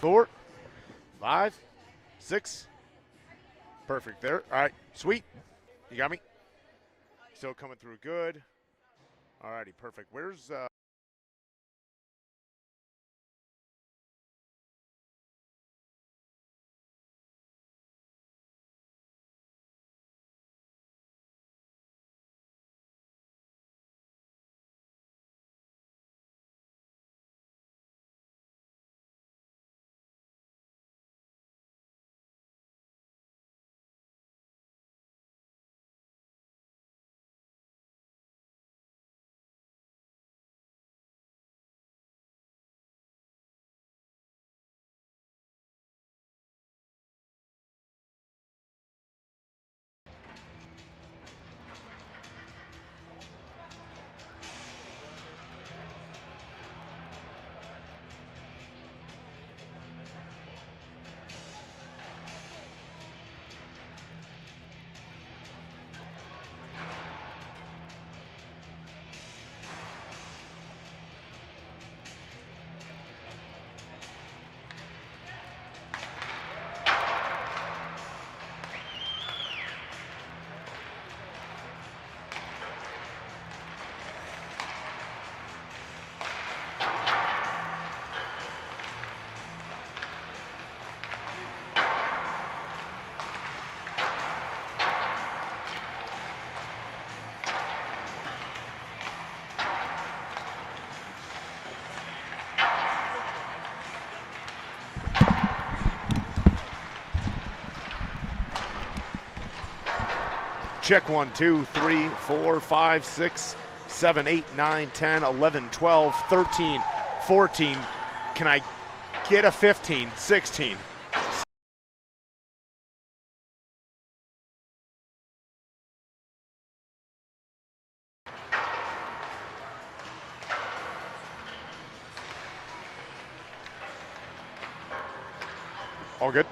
4, 5, 6. Perfect there. All right, sweet. You got me? Still coming through good. All righty, perfect. Where's check 1, 2, 3, 4, 5, 6, 7, 8, 9, 10, 11, 12, 13, 14. Can I get a 15, 16? All good.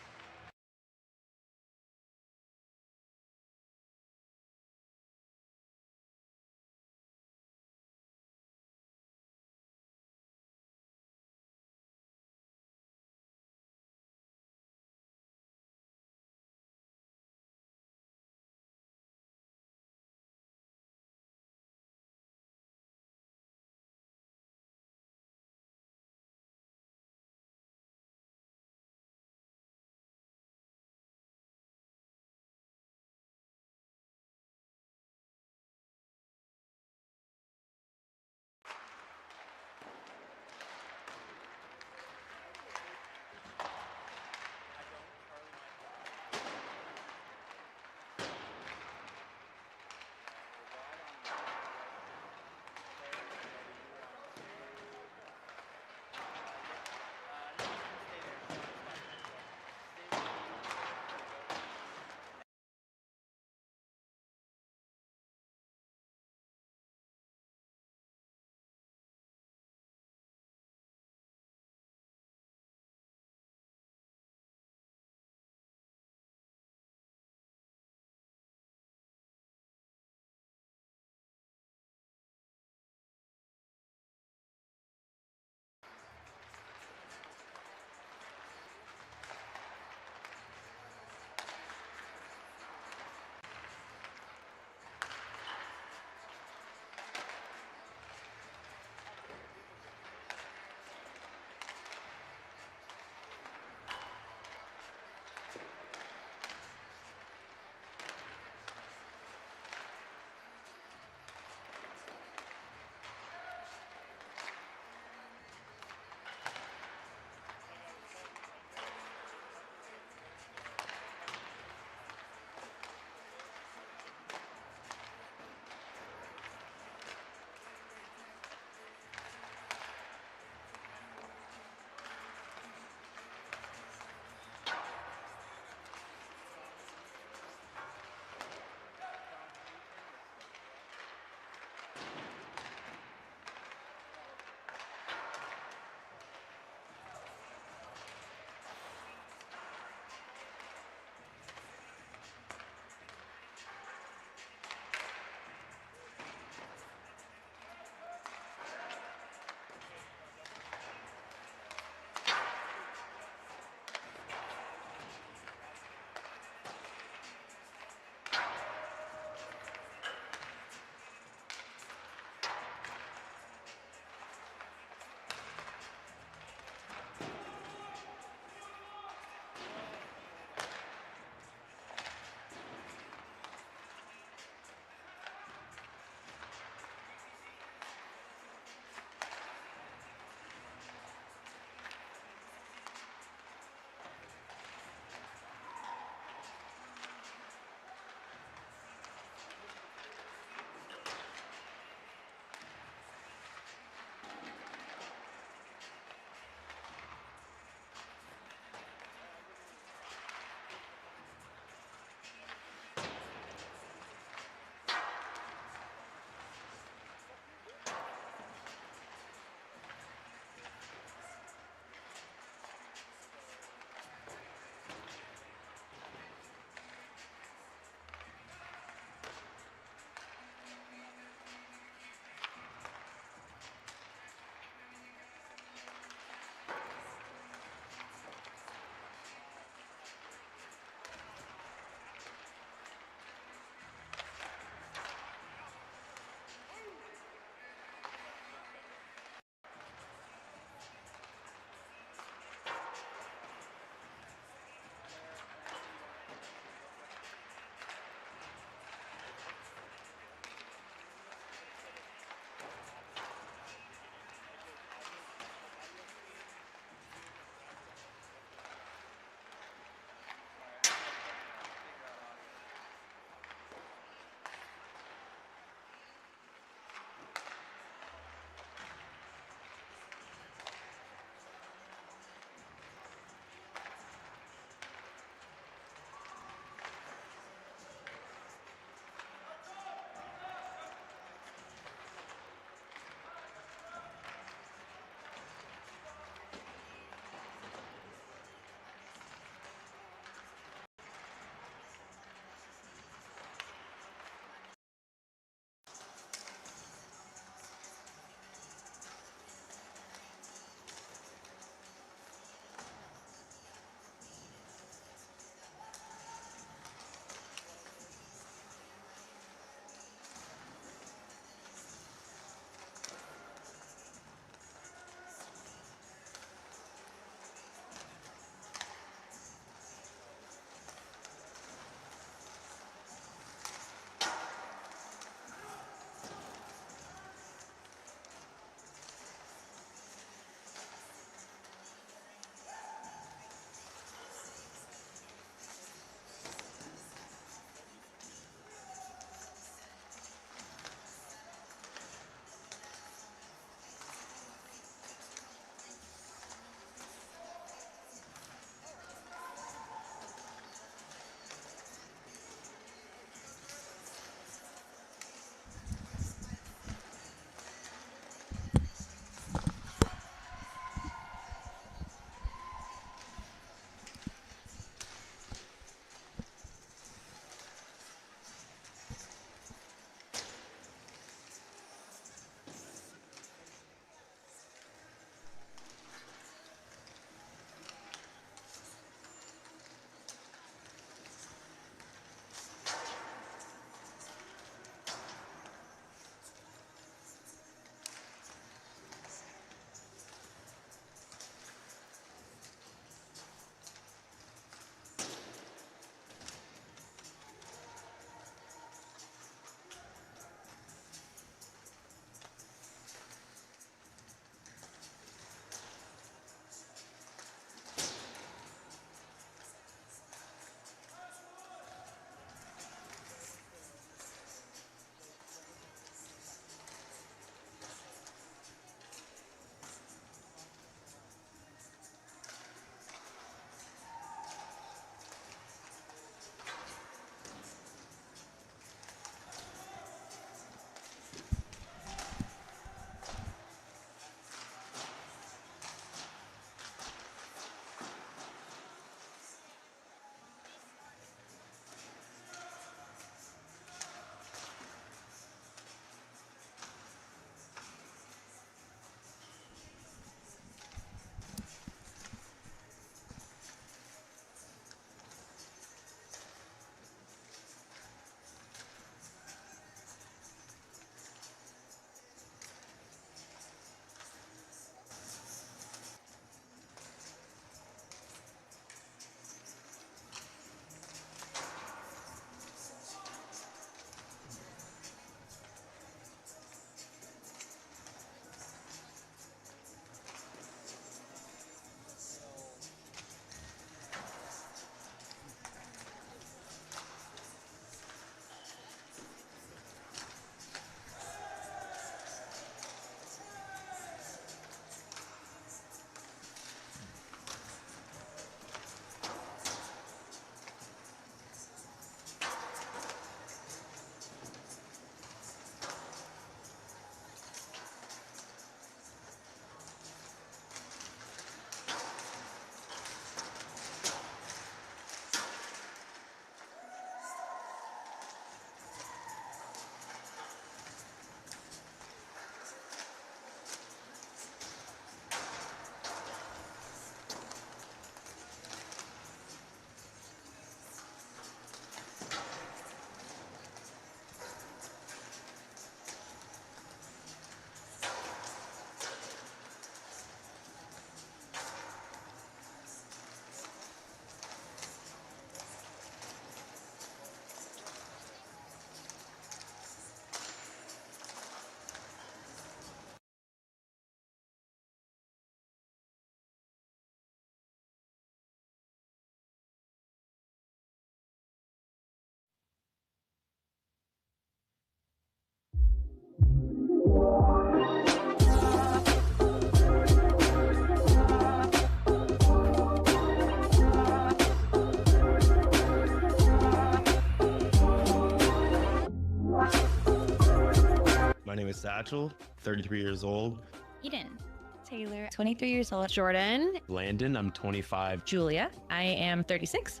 My name is Satchel, 33 years old. Eden. Taylor, 23 years old. Jordan. Landon, I'm 25. Julia, I am 36.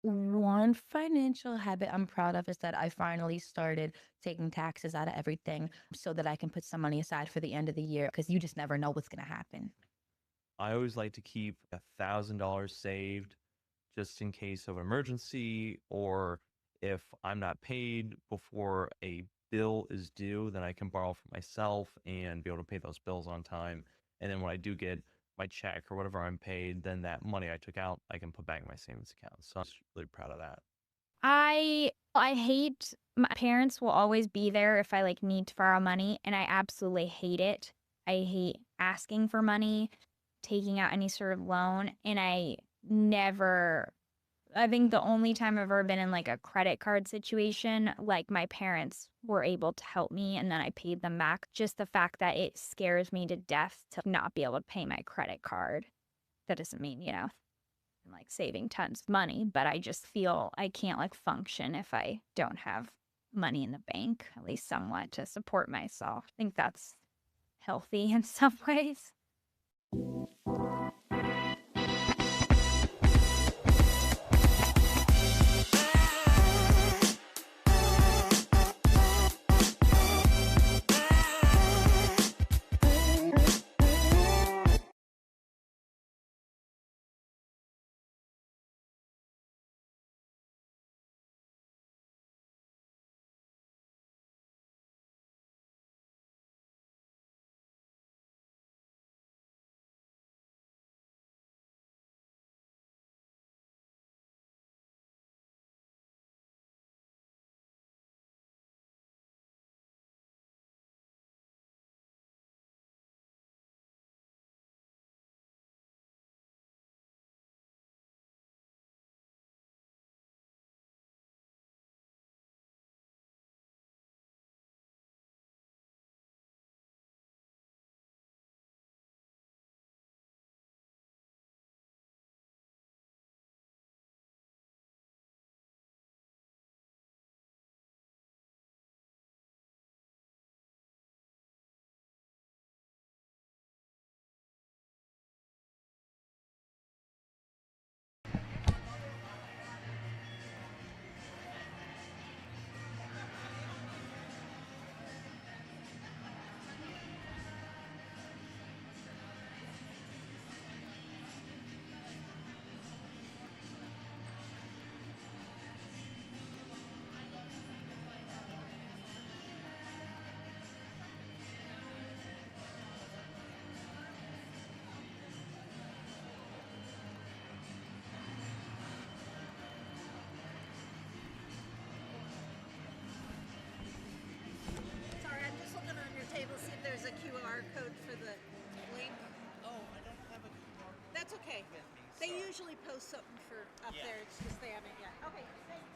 One financial habit I'm proud of is that I finally started taking taxes out of everything so that I can put some money aside for the end of the year because you just never know what's going to happen. I always like to keep $1,000 saved just in case of an emergency, or if I'm not paid before a bill is due, then I can borrow from myself and be able to pay those bills on time. And then when I do get my check or whatever I'm paid, then that money I took out, I can put back in my savings account. So I'm just really proud of that. I hate my parents will always be there if I like need to borrow money, and I absolutely hate it. I hate asking for money, taking out any sort of loan, and I think the only time I've ever been in like a credit card situation, like my parents were able to help me and then I paid them back. Just the fact that it scares me to death to not be able to pay my credit card. That doesn't mean, I'm like saving tons of money, but I just feel I can't like function if I don't have money in the bank, at least somewhat to support myself. I think that's healthy in some ways. Sorry, I'm just looking on your table, see if there's a QR code for the link. Oh, I don't have a QR code. That's okay. with me, They sorry. usually post something for up Yeah. there, it's just they haven't yet. Okay, thanks.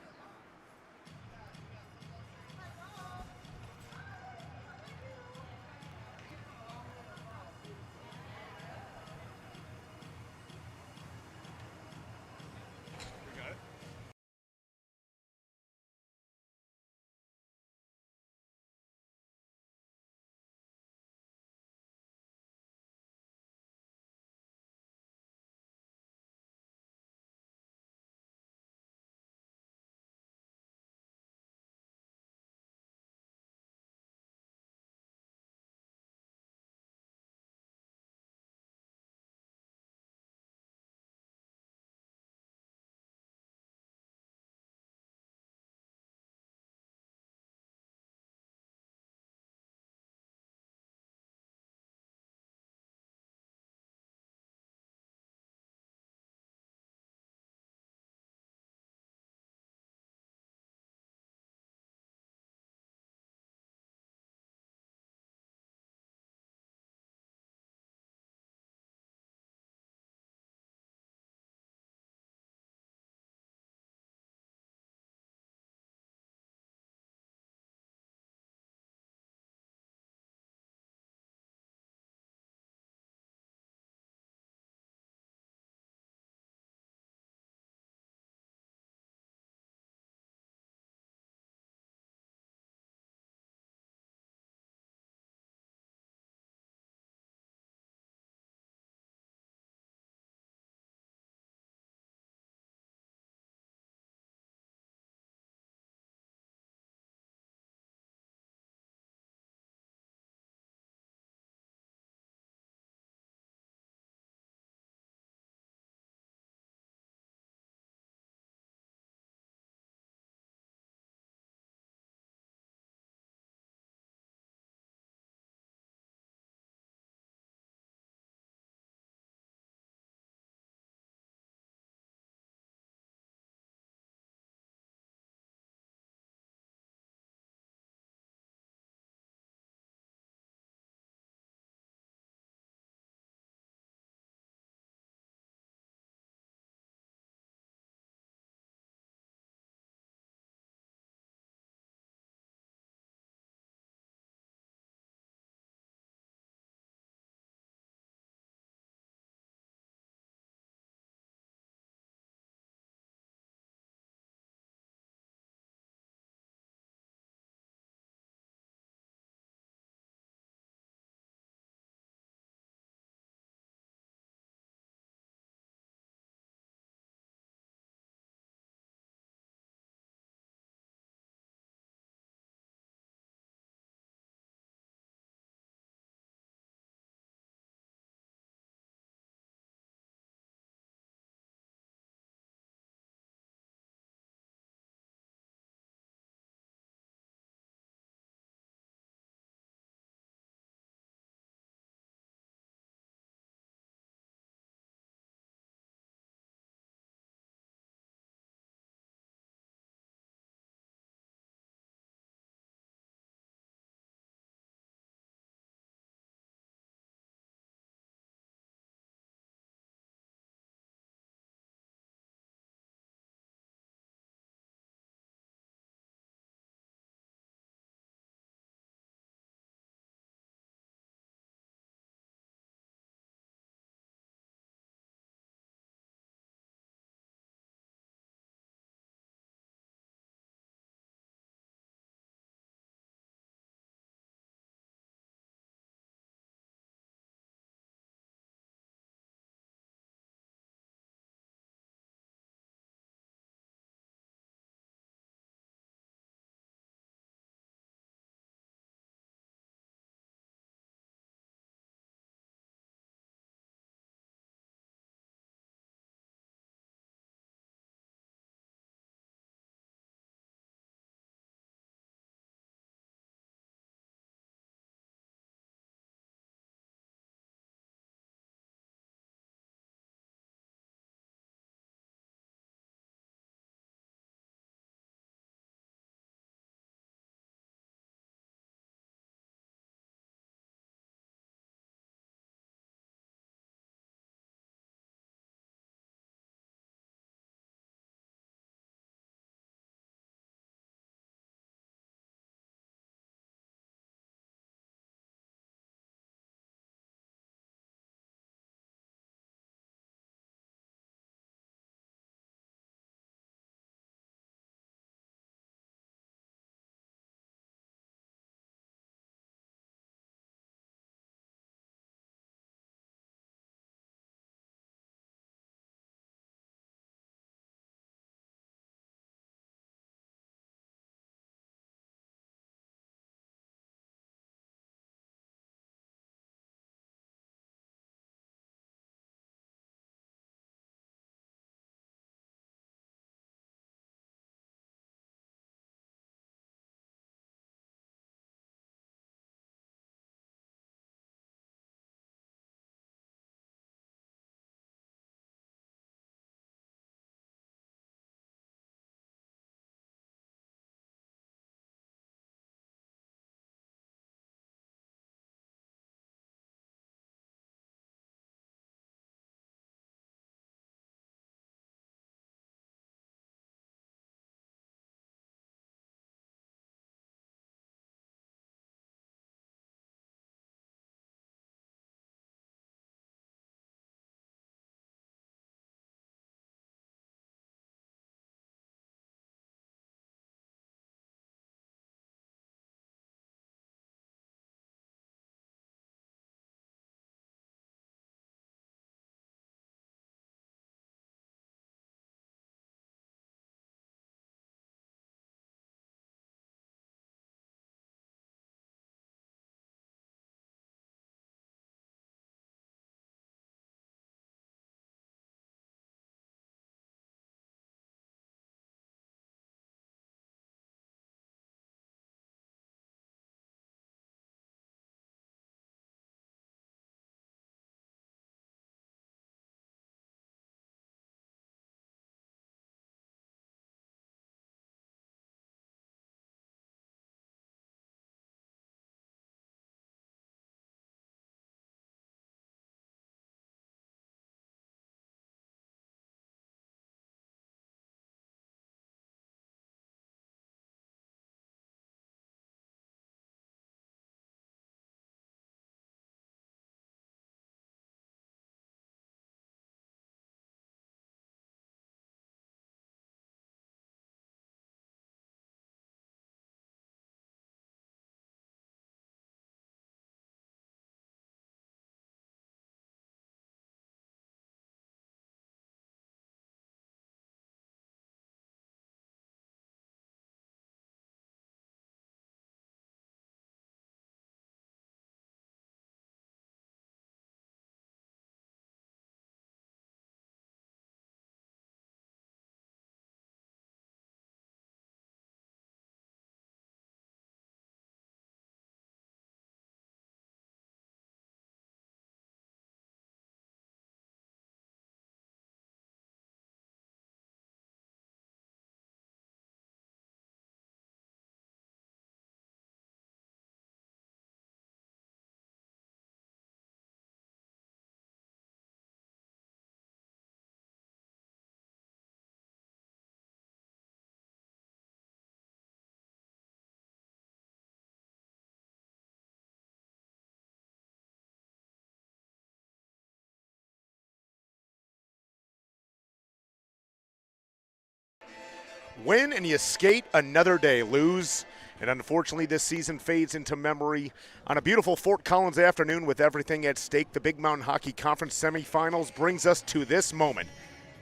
Win and you skate another day. Lose, and unfortunately this season fades into memory. On a beautiful Fort Collins afternoon with everything at stake, the Big Mountain Hockey Conference semifinals brings us to this moment.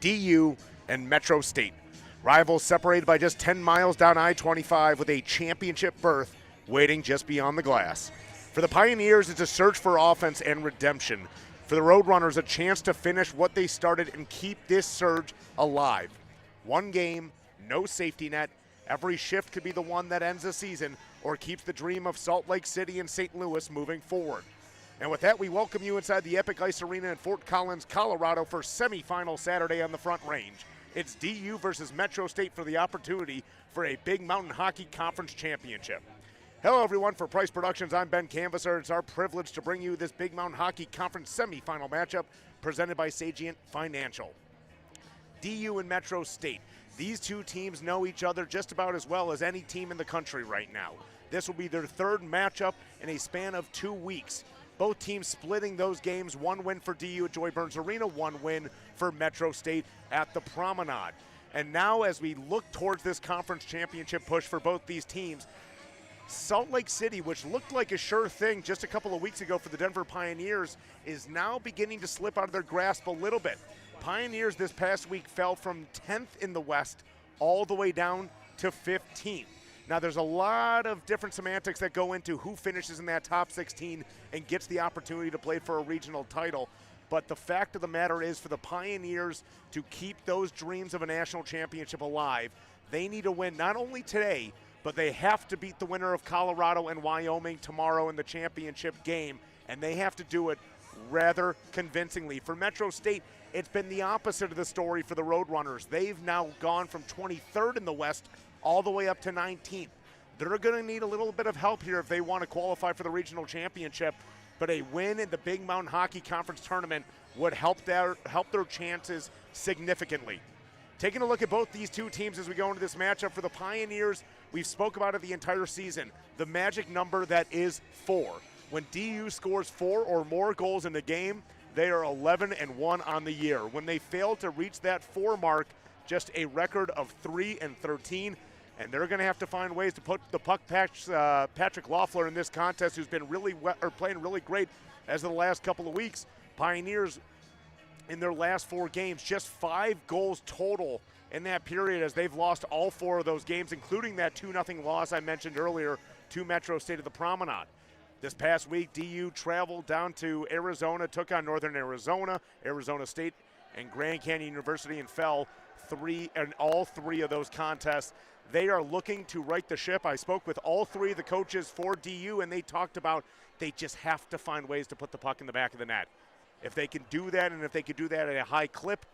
DU and Metro State. Rivals separated by just 10 miles down I-25 with a championship berth waiting just beyond the glass. For the Pioneers, it's a search for offense and redemption. For the Roadrunners, a chance to finish what they started and keep this surge alive. One game, no safety net. Every shift could be the one that ends the season or keeps the dream of Salt Lake City and St. Louis moving forward. And with that, we welcome you inside the Epic Ice Arena in Fort Collins, Colorado for semifinal Saturday on the Front Range. It's DU versus Metro State for the opportunity for a Big Mountain Hockey Conference Championship. Hello, everyone. For Price Productions, I'm Ben Canvasser. It's our privilege to bring you this Big Mountain Hockey Conference semifinal matchup presented by Sagient Financial. DU and Metro State. These two teams know each other just about as well as any team in the country right now. This will be their third matchup in a span of 2 weeks. Both teams splitting those games, one win for DU at Joy Burns Arena, one win for Metro State at the Promenade. And now as we look towards this conference championship push for both these teams, Salt Lake City, which looked like a sure thing just a couple of weeks ago for the Denver Pioneers, is now beginning to slip out of their grasp a little bit. Pioneers this past week fell from 10th in the West all the way down to 15th. Now, there's a lot of different semantics that go into who finishes in that top 16 and gets the opportunity to play for a regional title. But the fact of the matter is, for the Pioneers to keep those dreams of a national championship alive, they need to win not only today, but they have to beat the winner of Colorado and Wyoming tomorrow in the championship game, and they have to do it rather convincingly. For Metro State, it's been the opposite of the story for the Roadrunners. They've now gone from 23rd in the West all the way up to 19th. They're going to need a little bit of help here if they want to qualify for the regional championship, but a win in the Big Mountain Hockey Conference tournament would help their chances significantly. Taking a look at both these two teams as we go into this matchup, for the Pioneers, we've spoke about it the entire season, the magic number that is 4. When DU scores 4 or more goals in a game, they are 11-1 on the year. When they fail to reach that 4 mark, just a record of 3-13, and they're going to have to find ways to put the puck past Patrick Loeffler in this contest, who's been playing really great as of the last couple of weeks. Pioneers in their last 4 games, just 5 goals total in that period, as they've lost all 4 of those games, including that 2-0 loss I mentioned earlier to Metro State at the Promenade. This past week, DU traveled down to Arizona, took on Northern Arizona, Arizona State, and Grand Canyon University, and fell all 3 of those contests. They are looking to right the ship. I spoke with all 3 of the coaches for DU, and they talked about they just have to find ways to put the puck in the back of the net. If they can do that, and if they can do that at a high clip,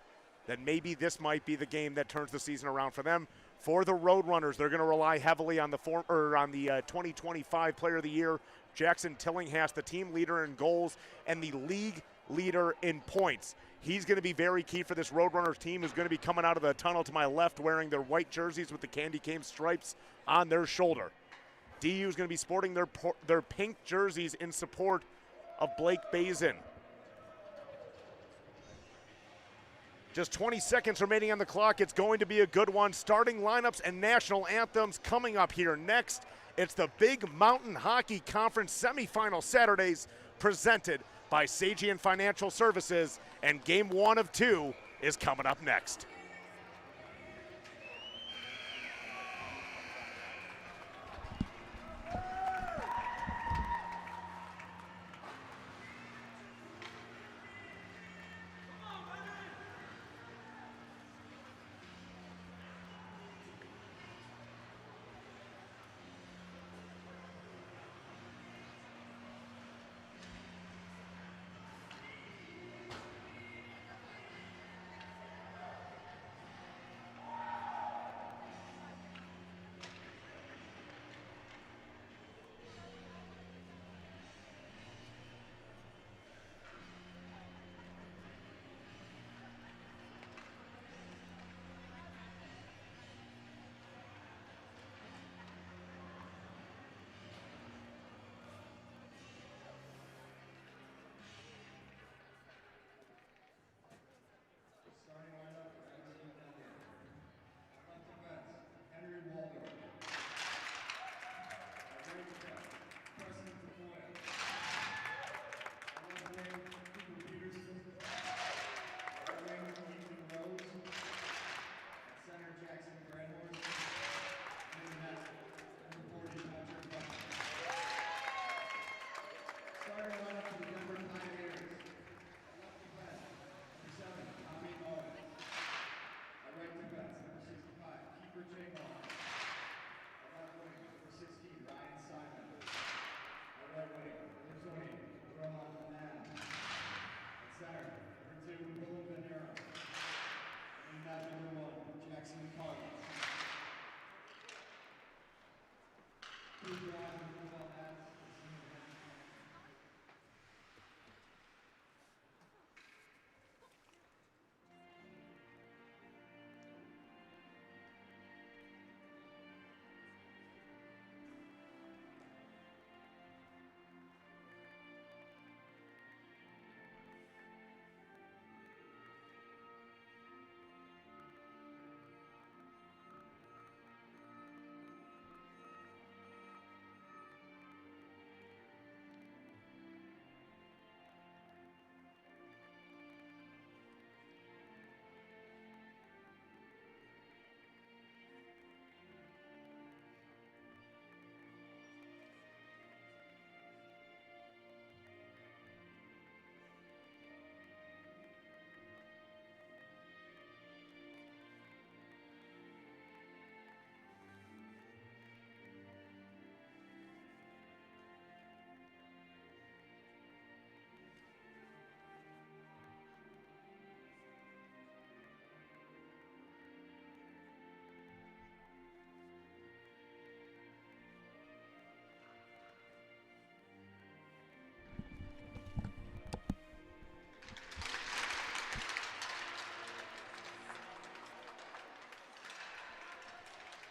then maybe this might be the game that turns the season around for them. For the Roadrunners, they're going to rely heavily on the 2025 Player of the Year, Jackson Tillinghast, the team leader in goals and the league leader in points. He's going to be very key for this Roadrunners team, who's going to be coming out of the tunnel to my left wearing their white jerseys with the candy cane stripes on their shoulder. DU is going to be sporting their pink jerseys in support of Blake Bazin. Just 20 seconds remaining on the clock. It's going to be a good one. Starting lineups and national anthems coming up here next. It's the Big Mountain Hockey Conference semifinal Saturdays presented by Sagient Financial Services, and game 1 of 2 is coming up next.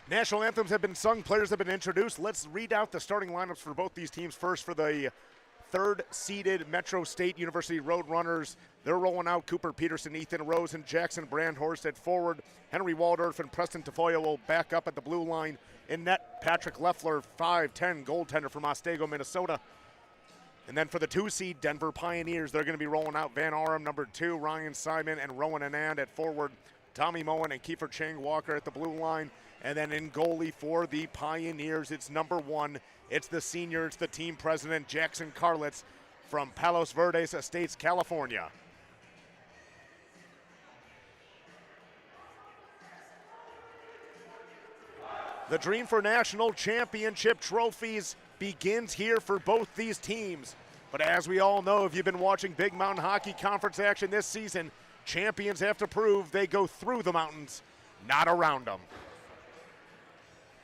National anthems have been sung, players have been introduced. Let's read out the starting lineups for both these teams. First, for the third-seeded Metro State University Roadrunners, they're rolling out Cooper Peterson, Ethan Rose, and Jackson Brandhorst at forward. Henry Waldorf and Preston Tafoya will back up at the blue line. In net, Patrick Leffler, 5'10", goaltender from Otsego, Minnesota. And then for the 2-seed Denver Pioneers, they're going to be rolling out Van Arum, number 2, Ryan Simon, and Rowan Anand at forward. Tommy Moen and Kiefer Chang Walker at the blue line. And then in goalie for the Pioneers, it's number 1. It's the senior, it's the team president, Jackson Carlitz from Palos Verdes Estates, California. The dream for national championship trophies begins here for both these teams. But as we all know, if you've been watching Big Mountain Hockey Conference action this season, champions have to prove they go through the mountains, not around them.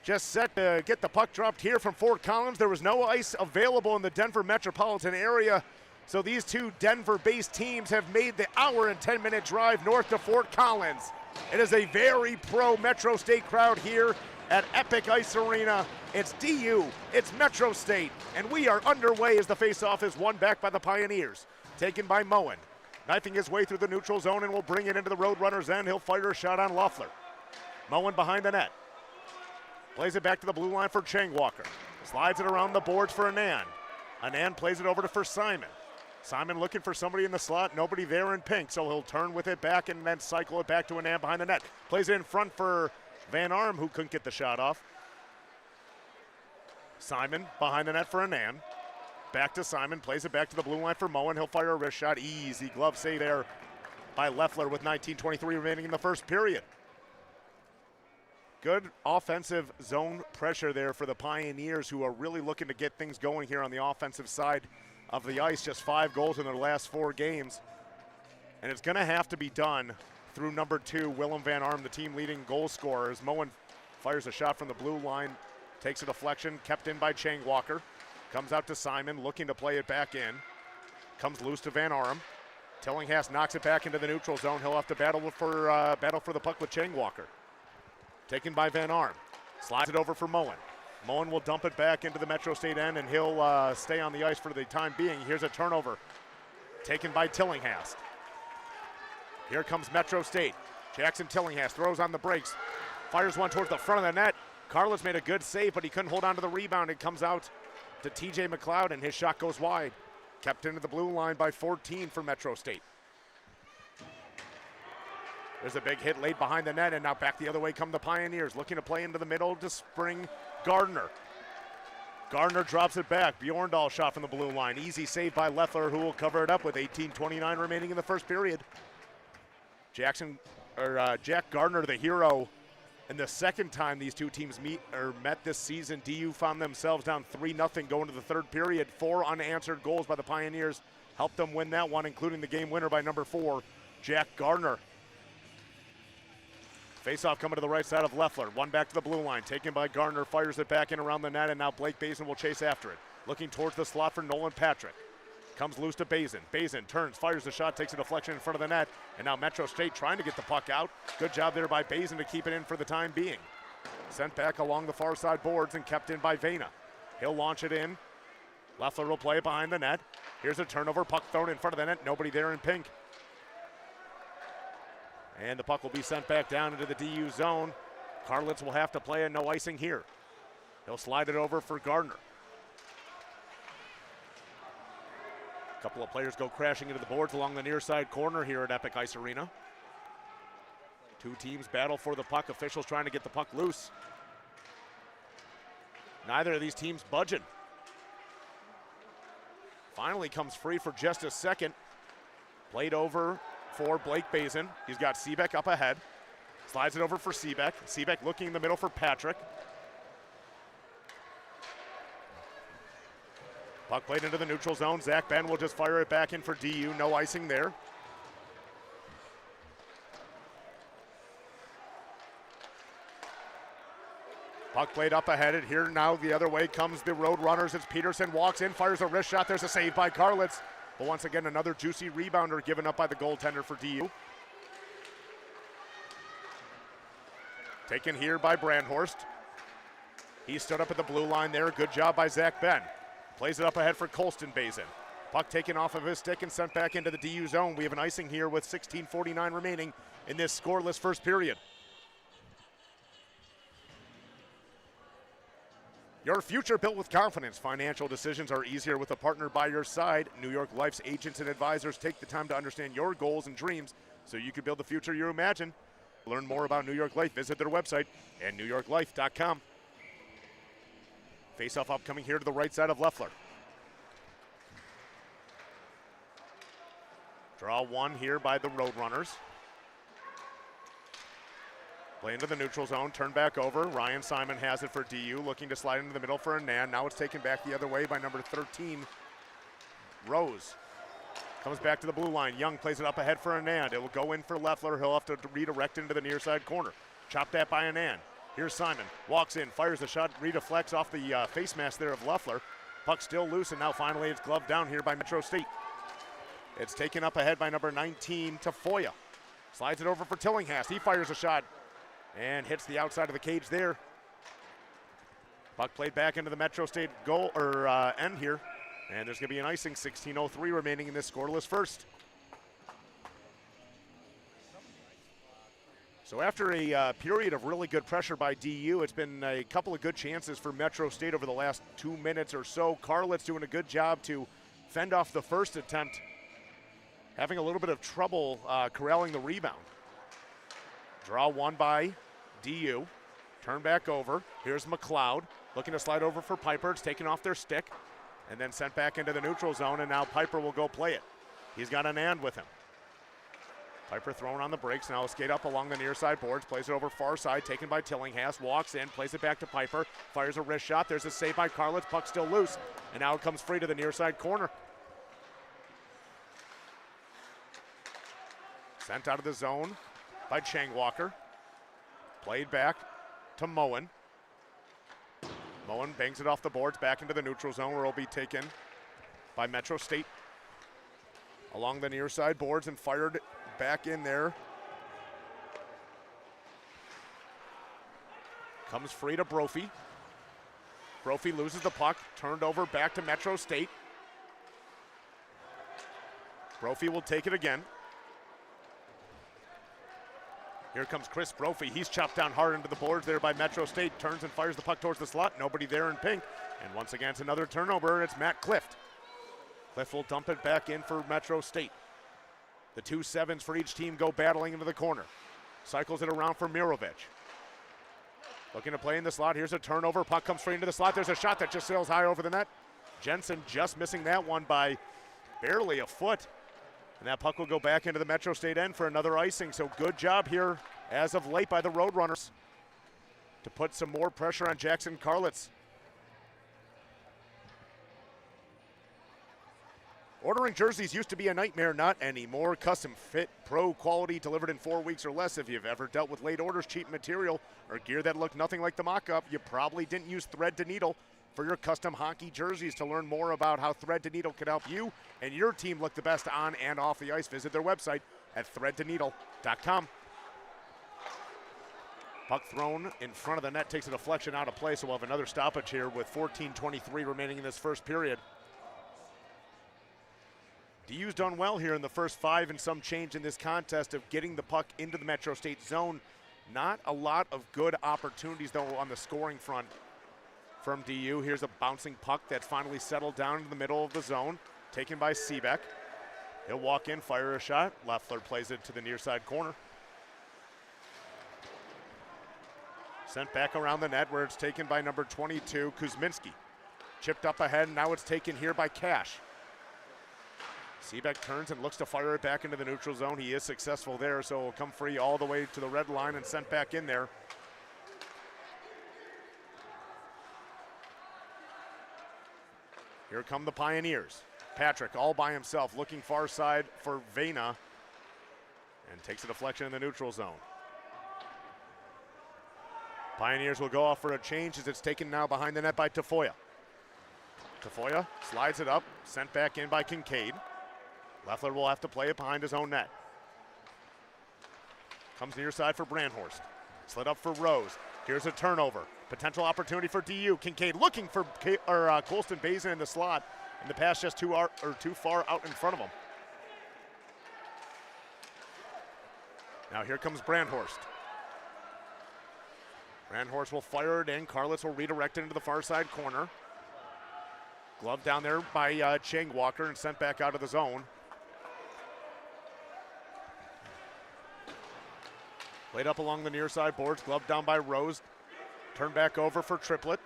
Just set to get the puck dropped here from Fort Collins. There was no ice available in the Denver metropolitan area, so these two Denver-based teams have made the hour and 10-minute drive north to Fort Collins. It is a very pro Metro State crowd here at Epic Ice Arena. It's DU, it's Metro State, and we are underway as the faceoff is won back by the Pioneers. Taken by Moen, knifing his way through the neutral zone and will bring it into the Roadrunners' end. He'll fire a shot on Loeffler. Moen behind the net. Plays it back to the blue line for Chang Walker. Slides it around the boards for Anand. Anand plays it over for Simon. Simon looking for somebody in the slot. Nobody there in pink, so he'll turn with it back and then cycle it back to Anand behind the net. Plays it in front for Van Arum, who couldn't get the shot off. Simon behind the net for Anand. Back to Simon. Plays it back to the blue line for Moen. He'll fire a wrist shot. Easy glove save there by Leffler with 19:23 remaining in the first period. Good offensive zone pressure there for the Pioneers, who are really looking to get things going here on the offensive side of the ice. Just 5 goals in their last 4 games. And it's going to have to be done through number 2, Willem Van Arum, the team leading goal scorer. As Moen fires a shot from the blue line, takes a deflection, kept in by Chang Walker. Comes out to Simon, looking to play it back in. Comes loose to Van Arum. Tillinghast knocks it back into the neutral zone. He'll have to battle for the puck with Chang Walker. Taken by Van Arum. Slides it over for Moen. Moen will dump it back into the Metro State end, and he'll stay on the ice for the time being. Here's a turnover taken by Tillinghast. Here comes Metro State. Jackson Tillinghast throws on the brakes. Fires one towards the front of the net. Carlos made a good save, but he couldn't hold on to the rebound. It comes out to TJ McLeod, and his shot goes wide. Kept into the blue line by 14 for Metro State. There's a big hit laid behind the net, and now back the other way come the Pioneers, looking to play into the middle to spring Gardner. Gardner drops it back. Bjorndal shot from the blue line. Easy save by Leffler, who will cover it up with 18:29 remaining in the first period. Jack Gardner, the hero. And the second time these two teams met this season, DU found themselves down 3-0 going to the third period. 4 unanswered goals by the Pioneers helped them win that one, including the game winner by number 4, Jack Gardner. Face-off coming to the right side of Leffler. One back to the blue line, taken by Gardner, fires it back in around the net, and now Blake Bazin will chase after it. Looking towards the slot for Nolan Patrick. Comes loose to Bazin. Bazin turns, fires the shot, takes a deflection in front of the net, and now Metro State trying to get the puck out. Good job there by Bazin to keep it in for the time being. Sent back along the far side boards and kept in by Vena. He'll launch it in. Leffler will play it behind the net. Here's a turnover, puck thrown in front of the net, nobody there in pink. And the puck will be sent back down into the DU zone. Karlitz will have to play a no icing here. He'll slide it over for Gardner. A couple of players go crashing into the boards along the near side corner here at Epic Ice Arena. Two teams battle for the puck. Officials trying to get the puck loose. Neither of these teams budging. Finally comes free for just a second. Played over for Blake Bazin. He's got Seebeck up ahead. Slides it over for Seebeck. Seebeck looking in the middle for Patrick. Puck played into the neutral zone. Zach Ben will just fire it back in for DU. No icing there. Puck played up ahead. It here now the other way comes the Road Runners. It's Peterson, walks in, fires a wrist shot. There's a save by Karlitz. But once again, another juicy rebounder given up by the goaltender for DU. Taken here by Brandhorst. He stood up at the blue line there. Good job by Zach Ben. Plays it up ahead for Colston Bazin. Puck taken off of his stick and sent back into the DU zone. We have an icing here with 16:49 remaining in this scoreless first period. Your future built with confidence. Financial decisions are easier with a partner by your side. New York Life's agents and advisors take the time to understand your goals and dreams so you can build the future you imagine. Learn more about New York Life. Visit their website at newyorklife.com. Face-off upcoming here to the right side of Leffler. Draw one here by the Roadrunners. Play into the neutral zone, turn back over. Ryan Simon has it for DU, looking to slide into the middle for Anand. Now it's taken back the other way by number 13, Rose. Comes back to the blue line. Young plays it up ahead for Anand. It will go in for Leffler. He'll have to redirect into the near side corner. Chopped that by Anand. Here's Simon. Walks in, fires the shot, redeflects off the face mask there of Leffler. Puck still loose, and now finally it's gloved down here by Metro State. It's taken up ahead by number 19, Tafoya. Slides it over for Tillinghast. He fires a shot and hits the outside of the cage there. Puck played back into the Metro State goal or end here, and there's going to be an icing. 16:03 remaining in this scoreless first. So after a period of really good pressure by DU, it's been a couple of good chances for Metro State over the last 2 minutes or so. Karlitz doing a good job to fend off the first attempt, having a little bit of trouble corralling the rebound. Draw one by DU. Turn back over. Here's McLeod looking to slide over for Piper. It's taken off their stick and then sent back into the neutral zone, and now Piper will go play it. He's got Anand with him. Piper thrown on the brakes. Now a skate up along the near side boards. Plays it over far side. Taken by Tillinghast. Walks in. Plays it back to Piper. Fires a wrist shot. There's a save by Karlitz. Puck still loose. And now it comes free to the near side corner. Sent out of the zone by Chang Walker. Played back to Moen. Moen bangs it off the boards back into the neutral zone where it'll be taken by Metro State along the near side boards and fired back in there. Comes free to Brophy. Brophy loses the puck, turned over back to Metro State. Brophy will take it again. Here comes Chris Brophy. He's chopped down hard into the boards there by Metro State. Turns and fires the puck towards the slot. Nobody there in pink. And once again, it's another turnover. It's Matt Clift. Clift will dump it back in for Metro State. The 2 sevens for each team go battling into the corner. Cycles it around for Mirovic. Looking to play in the slot. Here's a turnover. Puck comes straight into the slot. There's a shot that just sails high over the net. Jensen just missing that one by barely a foot. And that puck will go back into the Metro State end for another icing. So good job here as of late by the Roadrunners to put some more pressure on Jackson Karlitz. Ordering jerseys used to be a nightmare, not anymore. Custom fit, pro quality, delivered in 4 weeks or less. If you've ever dealt with late orders, cheap material, or gear that looked nothing like the mock-up, you probably didn't use thread to needle for your custom hockey jerseys. To learn more about how thread to needle can help you and your team look the best on and off the ice, visit their website at threadtoneedle.com. Puck thrown in front of the net, takes a deflection out of play, so we'll have another stoppage here with 14:23 remaining in this first period. DU's done well here in the first 5 and some change in this contest of getting the puck into the Metro State zone. Not a lot of good opportunities, though, on the scoring front from DU. Here's a bouncing puck that finally settled down into the middle of the zone, taken by Seebeck. He'll walk in, fire a shot. Loeffler plays it to the near side corner. Sent back around the net where it's taken by number 22, Kuzminski. Chipped up ahead, and now it's taken here by Cash. Seebeck turns and looks to fire it back into the neutral zone. He is successful there, so it'll come free all the way to the red line and sent back in there. Here come the Pioneers. Patrick all by himself, looking far side for Vena, and takes a deflection in the neutral zone. Pioneers will go off for a change as it's taken now behind the net by Tafoya. Tafoya slides it up, sent back in by Kincaid. Loeffler will have to play it behind his own net. Comes near side for Brandhorst. Slid up for Rose. Here's a turnover. Potential opportunity for DU. Kincaid looking for Colston Bazin in the slot, and the pass just too far out in front of him. Now here comes Brandhorst. Brandhorst will fire it in. Carlitz will redirect it into the far side corner. Glove down there by Chang Walker and sent back out of the zone. Played up along the near side boards, glove down by Rose. Turned back over for Triplett.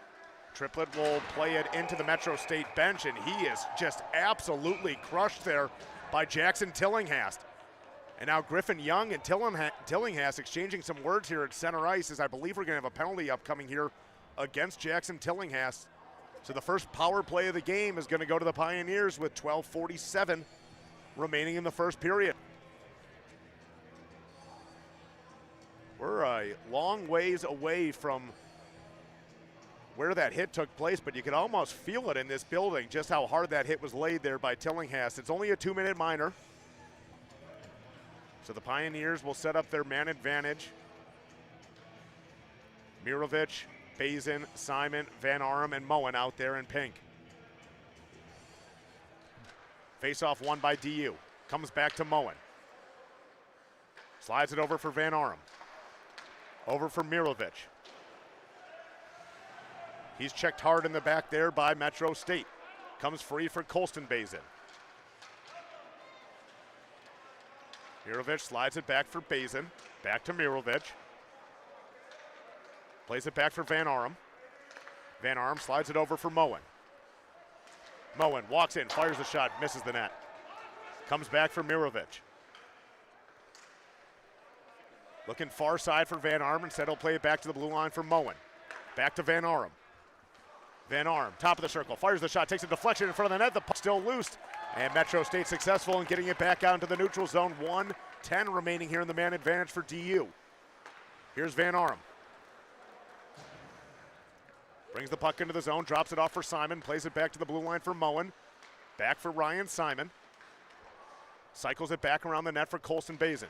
Triplett will play it into the Metro State bench, and he is just absolutely crushed there by Jackson Tillinghast. And now Griffin Young and Tillinghast exchanging some words here at center ice, as I believe we're going to have a penalty upcoming here against Jackson Tillinghast. So the first power play of the game is going to go to the Pioneers with 12:47 remaining in the first period. We're a long ways away from where that hit took place, but you can almost feel it in this building, just how hard that hit was laid there by Tillinghast. It's only a 2-minute minor. So the Pioneers will set up their man advantage. Mirovic, Bazin, Simon, Van Arum, and Moen out there in pink. Face-off won by DU. Comes back to Moen. Slides it over for Van Arum. Over for Mirovic. He's checked hard in the back there by Metro State. Comes free for Colston Bazin. Mirovic slides it back for Bazin. Back to Mirovic. Plays it back for Van Arum. Van Arum slides it over for Moen. Moen walks in, fires the shot, misses the net. Comes back for Mirovic. Looking far side for Van Arum. Instead, he'll play it back to the blue line for Moen. Back to Van Arum. Van Arum, top of the circle, fires the shot, takes a deflection in front of the net. The puck still loose. And Metro State successful in getting it back out into the neutral zone. 1:10 remaining here in the man advantage for DU. Here's Van Arum. Brings the puck into the zone, drops it off for Simon, plays it back to the blue line for Moen. Back for Ryan Simon. Cycles it back around the net for Colston Bazin.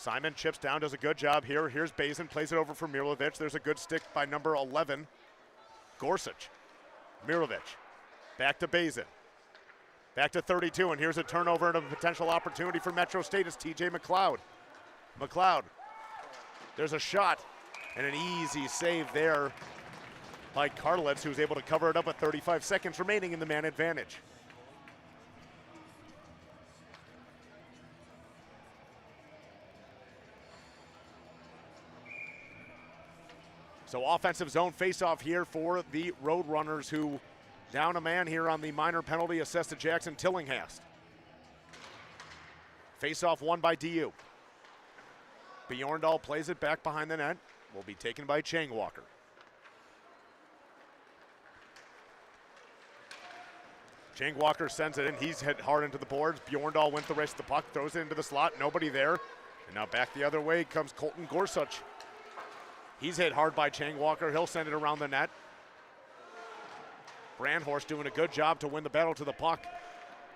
Simon chips down, does a good job here. Here's Bazin, plays it over for Mirovic. There's a good stick by number 11, Gorsuch. Mirovic, back to Bazin. Back to 32, and here's a turnover and a potential opportunity for Metro State. It's TJ McLeod. McLeod, there's a shot, and an easy save there by Carlitz, who's able to cover it up with 35 seconds remaining in the man advantage. So offensive zone face-off here for the Roadrunners, who down a man here on the minor penalty assessed to Jackson Tillinghast. Face-off won by DU. Bjorndal plays it back behind the net. Will be taken by Chang Walker. Chang Walker sends it in. He's hit hard into the boards. Bjorndal wins the race to the puck, throws it into the slot. Nobody there. And now back the other way comes Colton Gorsuch. He's hit hard by Chang Walker. He'll send it around the net. Brandhorst doing a good job to win the battle to the puck.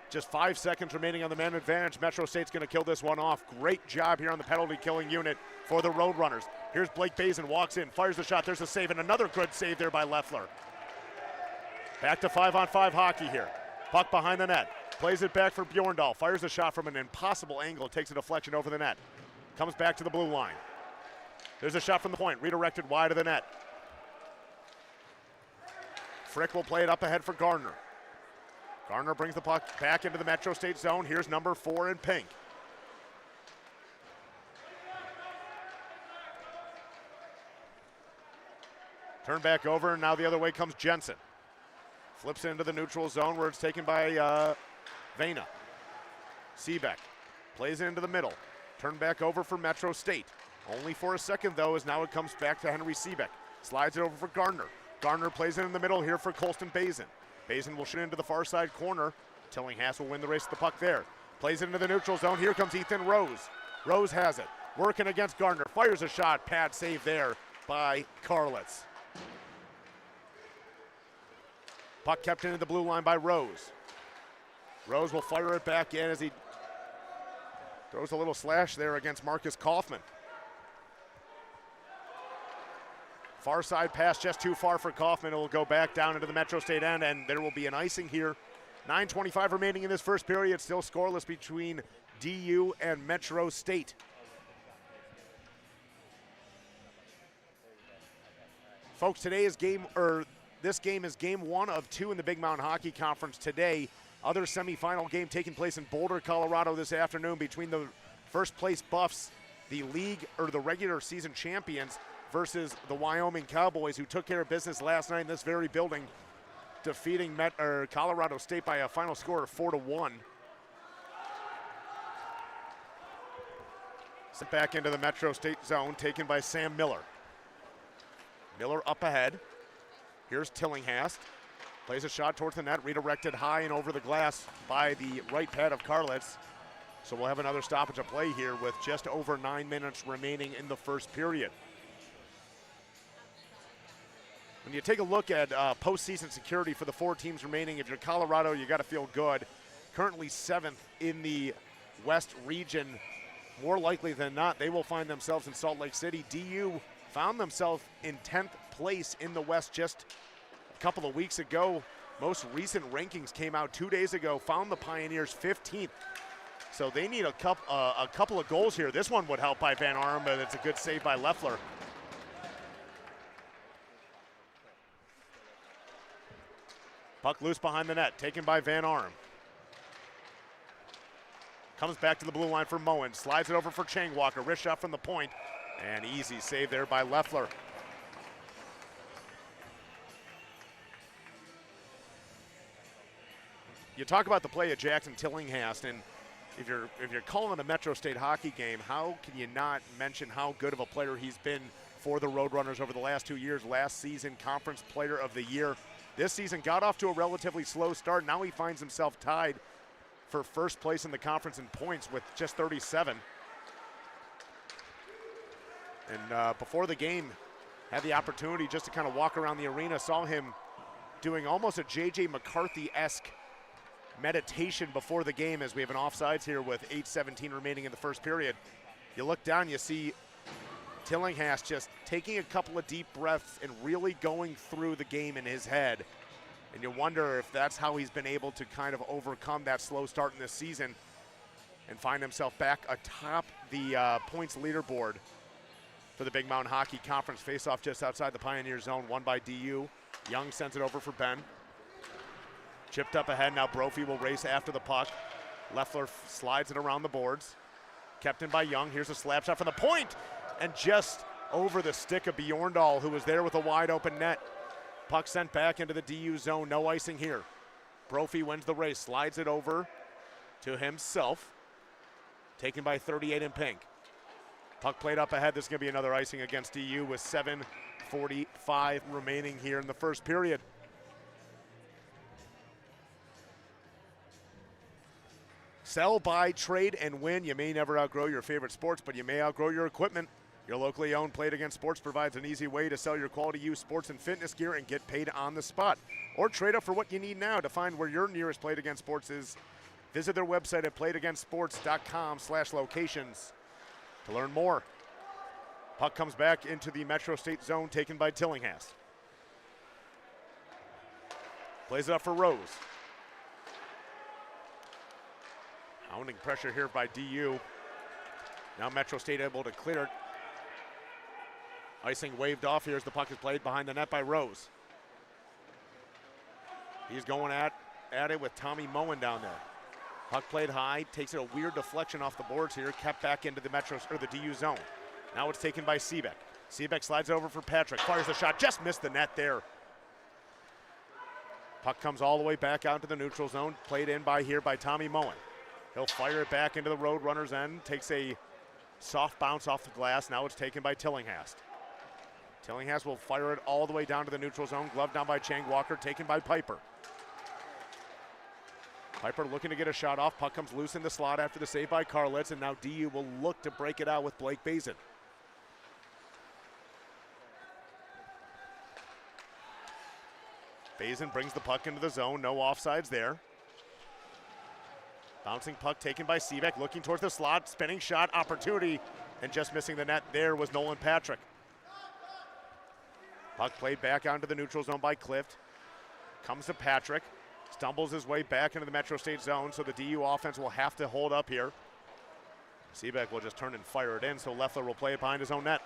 Just 5 seconds remaining on the man advantage. Metro State's going to kill this one off. Great job here on the penalty killing unit for the Roadrunners. Here's Blake Bazin, walks in, fires the shot. There's a save, and another good save there by Leffler. Back to 5-on-5 hockey here. Puck behind the net. Plays it back for Bjorndal. Fires the shot from an impossible angle. Takes a deflection over the net. Comes back to the blue line. There's a shot from the point. Redirected wide of the net. Frick will play it up ahead for Gardner. Gardner brings the puck back into the Metro State zone. Here's number 4 in pink. Turn back over, and now the other way comes Jensen. Flips into the neutral zone where it's taken by Vena. Seebeck plays it into the middle. Turn back over for Metro State. Only for a second, though, as now it comes back to Henry Seebeck. Slides it over for Gardner. Gardner plays it in the middle here for Colston Bazin. Bazin will shoot into the far side corner. Tillinghast will win the race to the puck there. Plays it into the neutral zone. Here comes Ethan Rose. Rose has it. Working against Gardner. Fires a shot. Pad save there by Karlitz. Puck kept into the blue line by Rose. Rose will fire it back in as he throws a little slash there against Marcus Kaufman. Far side pass just too far for Kaufman. It will go back down into the Metro State end, and there will be an icing here. 9:25 remaining in this first period. Still scoreless between DU and Metro State. Folks, this game is game 1 of 2 in the Big Mountain Hockey Conference today. Other semifinal game taking place in Boulder, Colorado this afternoon between the first place Buffs, the regular season champions, versus the Wyoming Cowboys, who took care of business last night in this very building, defeating Colorado State by a final score of 4-1. Sent back into the Metro State zone, taken by Sam Miller. Miller up ahead. Here's Tillinghast. Plays a shot towards the net, redirected high and over the glass by the right pad of Karlitz. So we'll have another stoppage of play here with just over 9 minutes remaining in the first period. When you take a look at postseason security for the 4 teams remaining, if you're Colorado, you got to feel good. Currently 7th in the West region. More likely than not, they will find themselves in Salt Lake City. DU found themselves in 10th place in the West just a couple of weeks ago. Most recent rankings came out 2 days ago, found the Pioneers 15th. So they need a couple of goals here. This one would help by Van Arm, but it's a good save by Leffler. Puck loose behind the net, taken by Van Arm. Comes back to the blue line for Moen, slides it over for Chang Walker, wrist shot from the point, and easy save there by Leffler. You talk about the play of Jackson Tillinghast, and if you're calling a Metro State hockey game, how can you not mention how good of a player he's been for the Roadrunners over the last 2 years? Last season, Conference Player of the Year. This season got off to a relatively slow start. Now he finds himself tied for first place in the conference in points with just 37. And before the game, had the opportunity just to kind of walk around the arena, saw him doing almost a J.J. McCarthy-esque meditation before the game as we have an offsides here with 8:17 remaining in the first period. You look down, you see Tillinghast just taking a couple of deep breaths and really going through the game in his head. And you wonder if that's how he's been able to kind of overcome that slow start in this season and find himself back atop the points leaderboard for the Big Mountain Hockey Conference. Face-off just outside the Pioneer zone, won by DU. Young sends it over for Ben. Chipped up ahead, now Brophy will race after the puck. Leffler slides it around the boards. Kept in by Young, here's a slap shot from the point, and just over the stick of Bjorndal, who was there with a wide open net. Puck sent back into the DU zone, no icing here. Brophy wins the race, slides it over to himself. Taken by 38 in pink. Puck played up ahead, this is gonna be another icing against DU with 7:45 remaining here in the first period. Sell, buy, trade, and win. You may never outgrow your favorite sports, but you may outgrow your equipment. Your locally owned Play It Again Sports provides an easy way to sell your quality used sports and fitness gear and get paid on the spot. Or trade up for what you need now. To find where your nearest Play It Again Sports is, visit their website at playitagainsports.com/locations to learn more. Puck comes back into the Metro State zone, taken by Tillinghast. Plays it up for Rose. Hounding pressure here by DU. Now Metro State able to clear it. Icing waved off here as the puck is played behind the net by Rose. He's going at it with Tommy Moen down there. Puck played high, takes it a weird deflection off the boards here, kept back into the the DU zone. Now it's taken by Seebeck. Seebeck slides over for Patrick, fires the shot, just missed the net there. Puck comes all the way back out to the neutral zone, played in by Tommy Moen. He'll fire it back into the Roadrunners' end, takes a soft bounce off the glass. Now it's taken by Tillinghast. Tillinghast will fire it all the way down to the neutral zone, gloved down by Chang Walker, taken by Piper. Piper looking to get a shot off. Puck comes loose in the slot after the save by Karlitz, and now DU will look to break it out with Blake Bazin. Bazin brings the puck into the zone, no offsides there. Bouncing puck taken by Seebeck, looking towards the slot, spinning shot, opportunity, and just missing the net there was Nolan Patrick. Puck played back onto the neutral zone by Clift. Comes to Patrick, stumbles his way back into the Metro State zone, so the DU offense will have to hold up here. Seebeck will just turn and fire it in, so Leffler will play it behind his own net.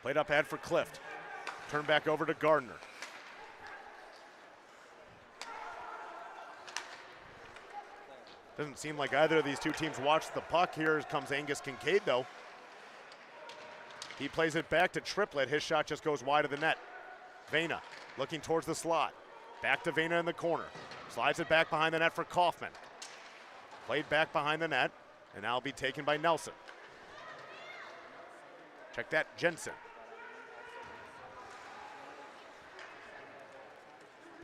Played up ahead for Clift. Turn back over to Gardner. Doesn't seem like either of these two teams watched the puck. Here comes Angus Kincaid, though. He plays it back to Triplett. His shot just goes wide of the net. Vena looking towards the slot. Back to Vena in the corner. Slides it back behind the net for Kaufman. Played back behind the net, and now will be taken by Nelson. Check that, Jensen.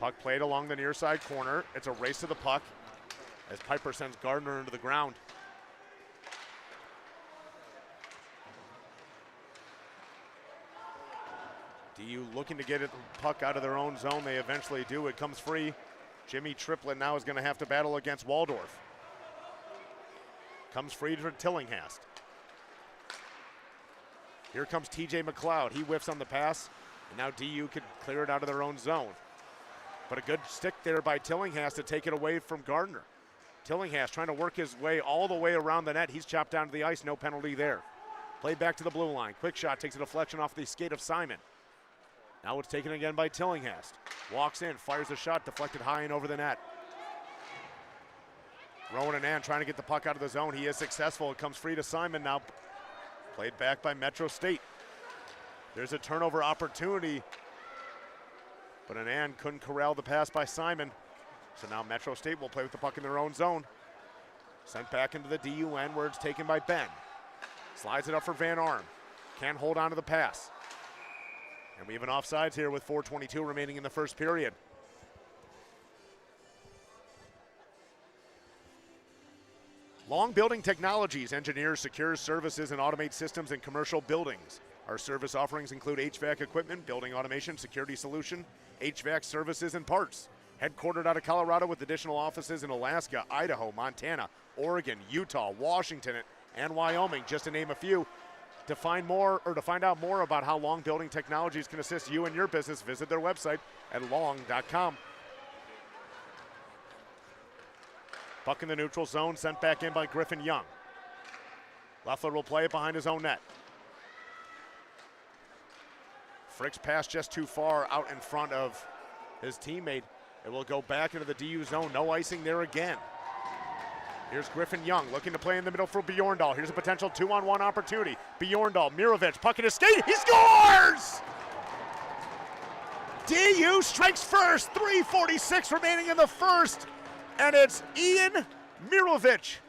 Puck played along the near side corner. It's a race to the puck as Piper sends Gardner into the ground. DU looking to get the puck out of their own zone. They eventually do. It comes free. Jimmy Triplett now is going to have to battle against Waldorf. Comes free for Tillinghast. Here comes TJ McLeod. He whiffs on the pass, and now DU could clear it out of their own zone. But a good stick there by Tillinghast to take it away from Gardner. Tillinghast trying to work his way all the way around the net. He's chopped down to the ice, no penalty there. Played back to the blue line. Quick shot takes a deflection off the skate of Simon. Now it's taken again by Tillinghast. Walks in, fires a shot, deflected high and over the net. Rowan Anand trying to get the puck out of the zone. He is successful. It comes free to Simon now. Played back by Metro State. There's a turnover opportunity, but Anand couldn't corral the pass by Simon. So now Metro State will play with the puck in their own zone. Sent back into the DU end where it's taken by Ben. Slides it up for Van Arm. Can't hold on to the pass. And we have an offsides here with 4:22 remaining in the first period. Long Building Technologies engineers secure services and automate systems in commercial buildings. Our service offerings include HVAC equipment, building automation, security solution, HVAC services, and parts. Headquartered out of Colorado with additional offices in Alaska, Idaho, Montana, Oregon, Utah, Washington, and Wyoming, just to name a few. To find out more about how Long Building Technologies can assist you and your business, visit their website at long.com. Puck in the neutral zone, sent back in by Griffin Young. Leffler will play it behind his own net. Frick's pass just too far out in front of his teammate. It will go back into the DU zone. No icing there again. Here's Griffin Young looking to play in the middle for Bjorndal. Here's a potential 2-on-1 opportunity. Bjorndal, Mirovic, puck in his skate. He scores! DU strikes first. 3:46 remaining in the first. And it's Ian Mirovic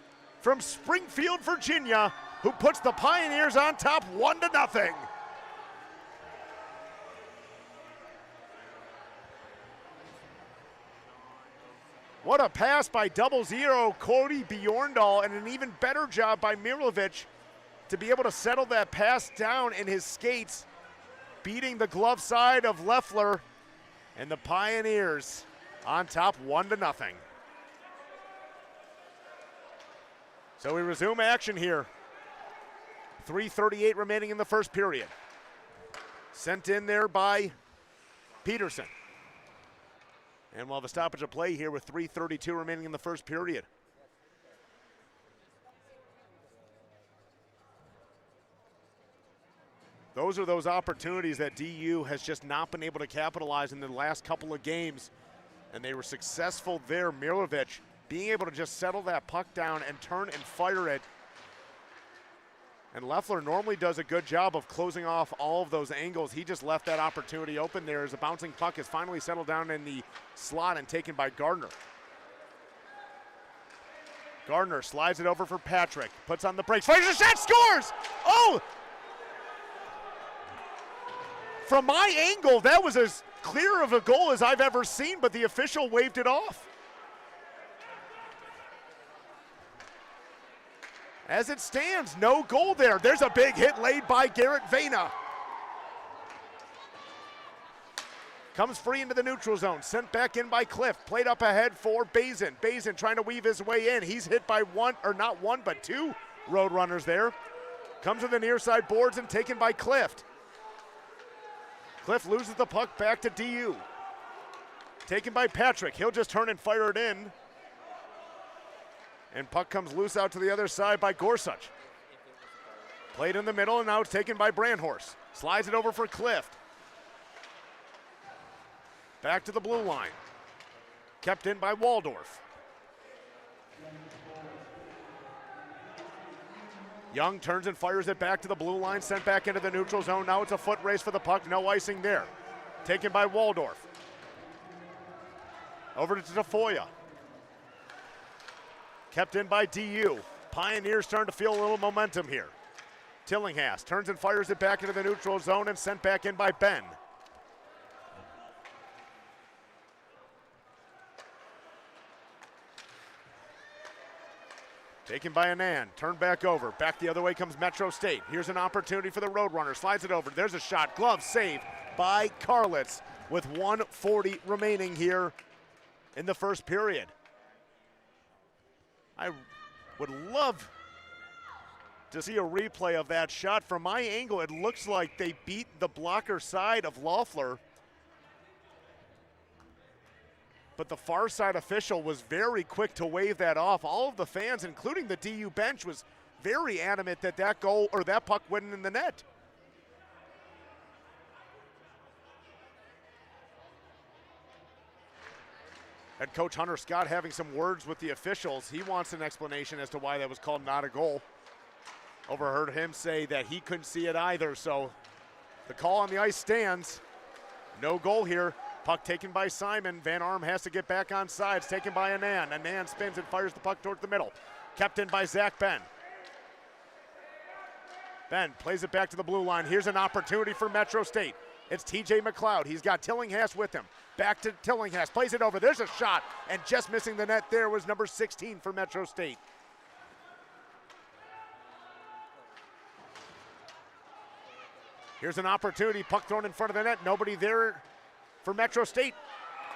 from Springfield, Virginia, who puts the Pioneers on top 1-0. What a pass by 00 Cody Bjorndal, and an even better job by Mirovic to be able to settle that pass down in his skates, beating the glove side of Leffler, and the Pioneers on top 1-0. So we resume action here. 3:38 remaining in the first period. Sent in there by Peterson. And we'll have a stoppage of play here with 3:32 remaining in the first period. Those are those opportunities that DU has just not been able to capitalize in the last couple of games, and they were successful there. Mirovic being able to just settle that puck down and turn and fire it. And Leffler normally does a good job of closing off all of those angles. He just left that opportunity open there as a bouncing puck is finally settled down in the slot and taken by Gardner. Gardner slides it over for Patrick, puts on the brakes, fires a shot, scores! Oh! From my angle, that was as clear of a goal as I've ever seen, but the official waved it off. As it stands, no goal there. There's a big hit laid by Garrett Vena. Comes free into the neutral zone, sent back in by Cliff, played up ahead for Bazin. Bazin trying to weave his way in. He's hit by not one, but two Roadrunners there. Comes to the near side boards and taken by Cliff. Cliff loses the puck back to DU. Taken by Patrick. He'll just turn and fire it in. And puck comes loose out to the other side by Gorsuch. Played in the middle, and now it's taken by Brandhorst. Slides it over for Cliff. Back to the blue line. Kept in by Waldorf. Young turns and fires it back to the blue line, sent back into the neutral zone. Now it's a foot race for the puck, no icing there. Taken by Waldorf. Over to Tafoya. Kept in by DU. Pioneers starting to feel a little momentum here. Tillinghast turns and fires it back into the neutral zone and sent back in by Ben. Taken by Anand, turned back over. Back the other way comes Metro State. Here's an opportunity for the Roadrunner. Slides it over. There's a shot. Glove saved by Karlitz with 1:40 remaining here in the first period. I would love to see a replay of that shot. From my angle, it looks like they beat the blocker side of Loeffler. But the far side official was very quick to wave that off. All of the fans, including the DU bench, was very adamant that that goal or that puck went in the net. Head coach Hunter Scott having some words with the officials. He wants an explanation as to why that was called not a goal. Overheard him say that he couldn't see it either, so the call on the ice stands. No goal here. Puck taken by Simon. Van Arm has to get back on sides. Taken by Anand. Anand spins and fires the puck towards the middle. Kept in by Zach Ben. Ben plays it back to the blue line. Here's an opportunity for Metro State. It's TJ McLeod. He's got Tillinghast with him. Back to Tillinghast. Plays it over. There's a shot. And just missing the net there was number 16 for Metro State. Here's an opportunity. Puck thrown in front of the net. Nobody there for Metro State.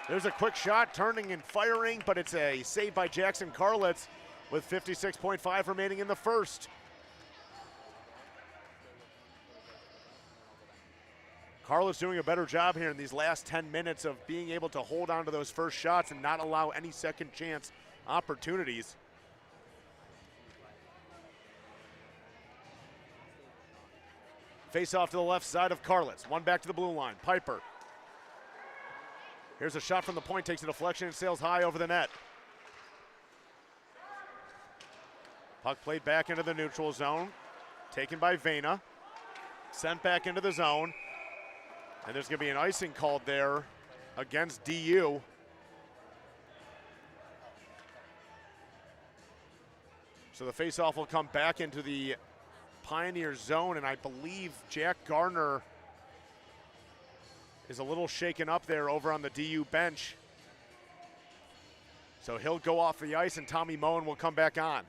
There's a quick shot, turning and firing, but it's a save by Jackson Karlitz with 56.5 remaining in the first. Karlitz doing a better job here in these last 10 minutes of being able to hold on to those first shots and not allow any second chance opportunities. Face off to the left side of Karlitz. One back to the blue line. Piper. Here's a shot from the point, takes a deflection and sails high over the net. Puck played back into the neutral zone. Taken by Vena. Sent back into the zone. And there's going to be an icing called there against DU. So the faceoff will come back into the Pioneer zone, and I believe Jack Garner is a little shaken up there over on the DU bench. So he'll go off the ice and Tommy Moen will come back on.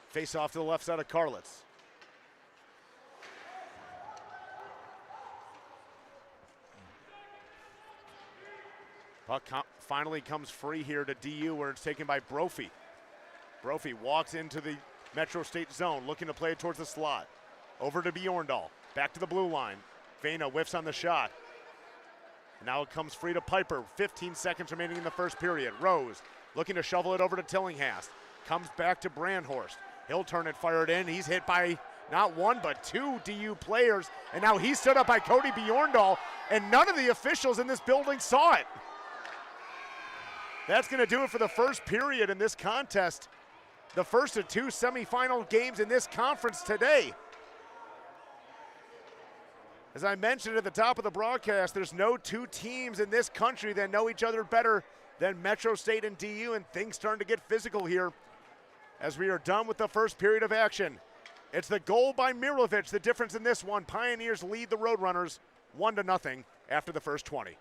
Face off to the left side of Karlitz. Puck finally comes free here to DU where it's taken by Brophy. Brophy walks into the Metro State zone, looking to play it towards the slot. Over to Bjorndal, back to the blue line. Vena whiffs on the shot. Now it comes free to Piper. 15 seconds remaining in the first period. Rose looking to shovel it over to Tillinghast. Comes back to Brandhorst. He'll turn it, fire it in. He's hit by not one, but two DU players. And now he's stood up by Cody Bjorndal, and none of the officials in this building saw it. That's going to do it for the first period in this contest. The first of two semifinal games in this conference today. As I mentioned at the top of the broadcast, there's no two teams in this country that know each other better than Metro State and DU, and things starting to get physical here as we are done with the first period of action. It's the goal by Mirovic, the difference in this one. Pioneers lead the Roadrunners 1-0 after the first 20.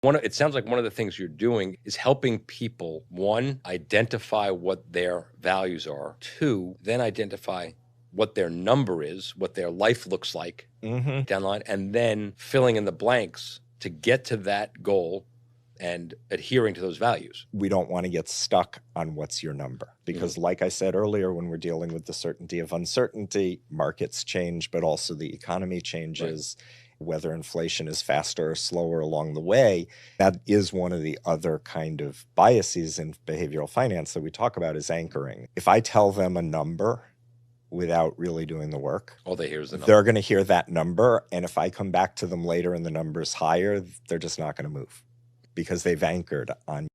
It sounds like one of the things you're doing is helping people, one, identify what their values are, two, then identify what their number is, what their life looks like down the line, and then filling in the blanks to get to that goal and adhering to those values. We don't want to get stuck on what's your number because like I said earlier, when we're dealing with the certainty of uncertainty, markets change, but also the economy changes. Right. Whether inflation is faster or slower along the way, that is one of the other kind of biases in behavioral finance that we talk about is anchoring. If I tell them a number without really doing the work, all they hear is the number. They're going to hear that number. And if I come back to them later and the number's higher, they're just not going to move because they've anchored on.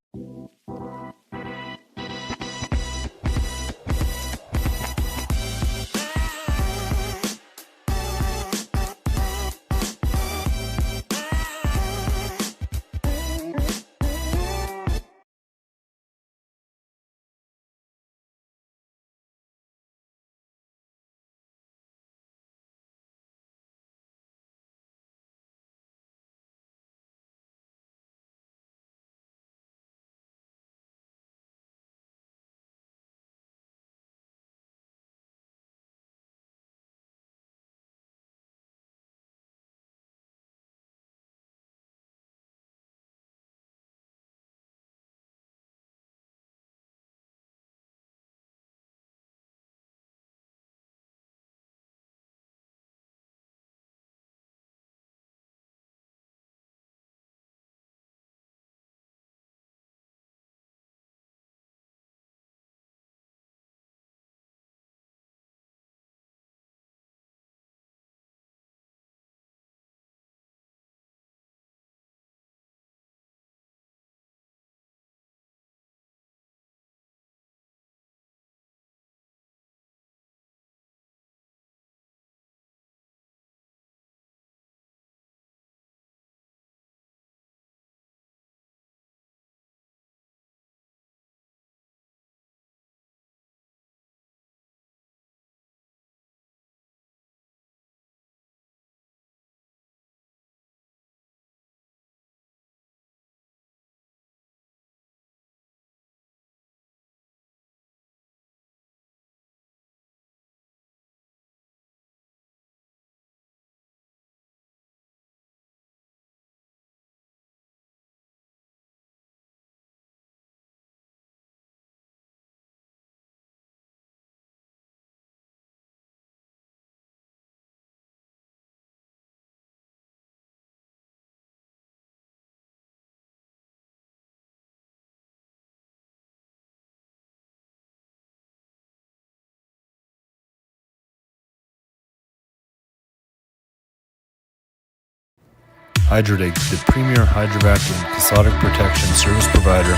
Hydrodig, the premier hydrovac and cathodic protection service provider,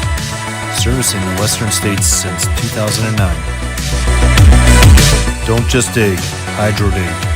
servicing the western states since 2009. Don't just dig, Hydrodig.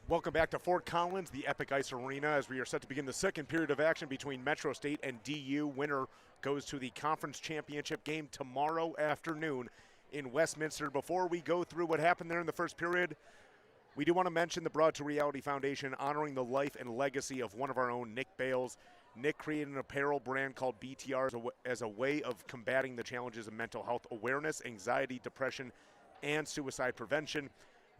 Welcome back to Fort Collins, the Epic Ice Arena, as we are set to begin the second period of action between Metro State and DU. Winner goes to the conference championship game tomorrow afternoon in Westminster. Before we go through what happened there in the first period, we do want to mention the Broad to Reality Foundation honoring the life and legacy of one of our own, Nick Bales. Nick created an apparel brand called BTR as a way of combating the challenges of mental health awareness, anxiety, depression, and suicide prevention.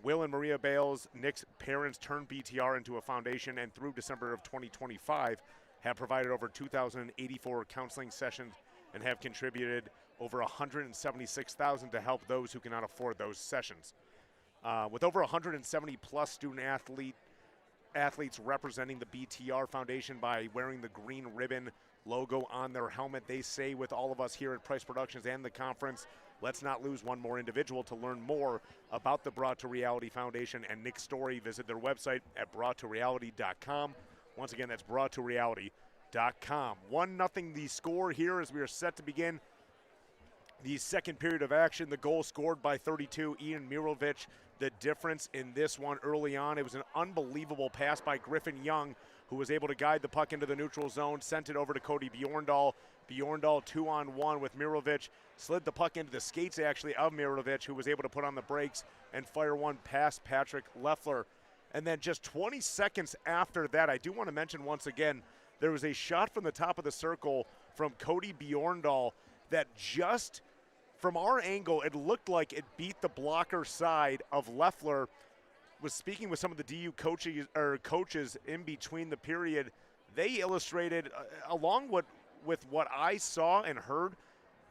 Will and Maria Bales, Nick's parents, turned BTR into a foundation, and through December of 2025 have provided over 2,084 counseling sessions and have contributed over $176,000 to help those who cannot afford those sessions. With over 170 plus student athletes representing the BTR Foundation by wearing the green ribbon logo on their helmet, they say with all of us here at Price Productions and the conference, let's not lose one more individual. To learn more about the Broad to Reality Foundation and Nick's story, visit their website at broadtoreality.com. Once again, that's broadtoreality.com. 1-0 the score here as we are set to begin the second period of action. The goal scored by 32, Ian Mirovic. The difference in this one early on, it was an unbelievable pass by Griffin Young, who was able to guide the puck into the neutral zone, sent it over to Cody Bjorndal. Bjorndal 2-on-1 with Mirovic, slid the puck into the skates actually of Mirovic, who was able to put on the brakes and fire one past Patrick Leffler. And then just 20 seconds after that, I do want to mention once again, there was a shot from the top of the circle from Cody Bjorndal that just from our angle, it looked like it beat the blocker side of Leffler. Was speaking with some of the DU coaches in between the period. They illustrated, along with what I saw and heard,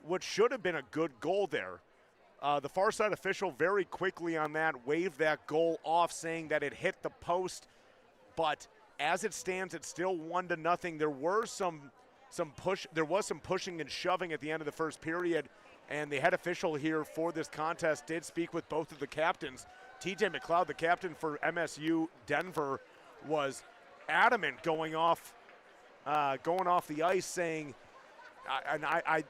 what should have been a good goal there. The far side official very quickly on that waved that goal off, saying that it hit the post. But as it stands, it's still 1-0. There was some pushing and shoving at the end of the first period. And the head official here for this contest did speak with both of the captains. TJ McLeod, the captain for MSU Denver, was adamant going off the ice, saying, I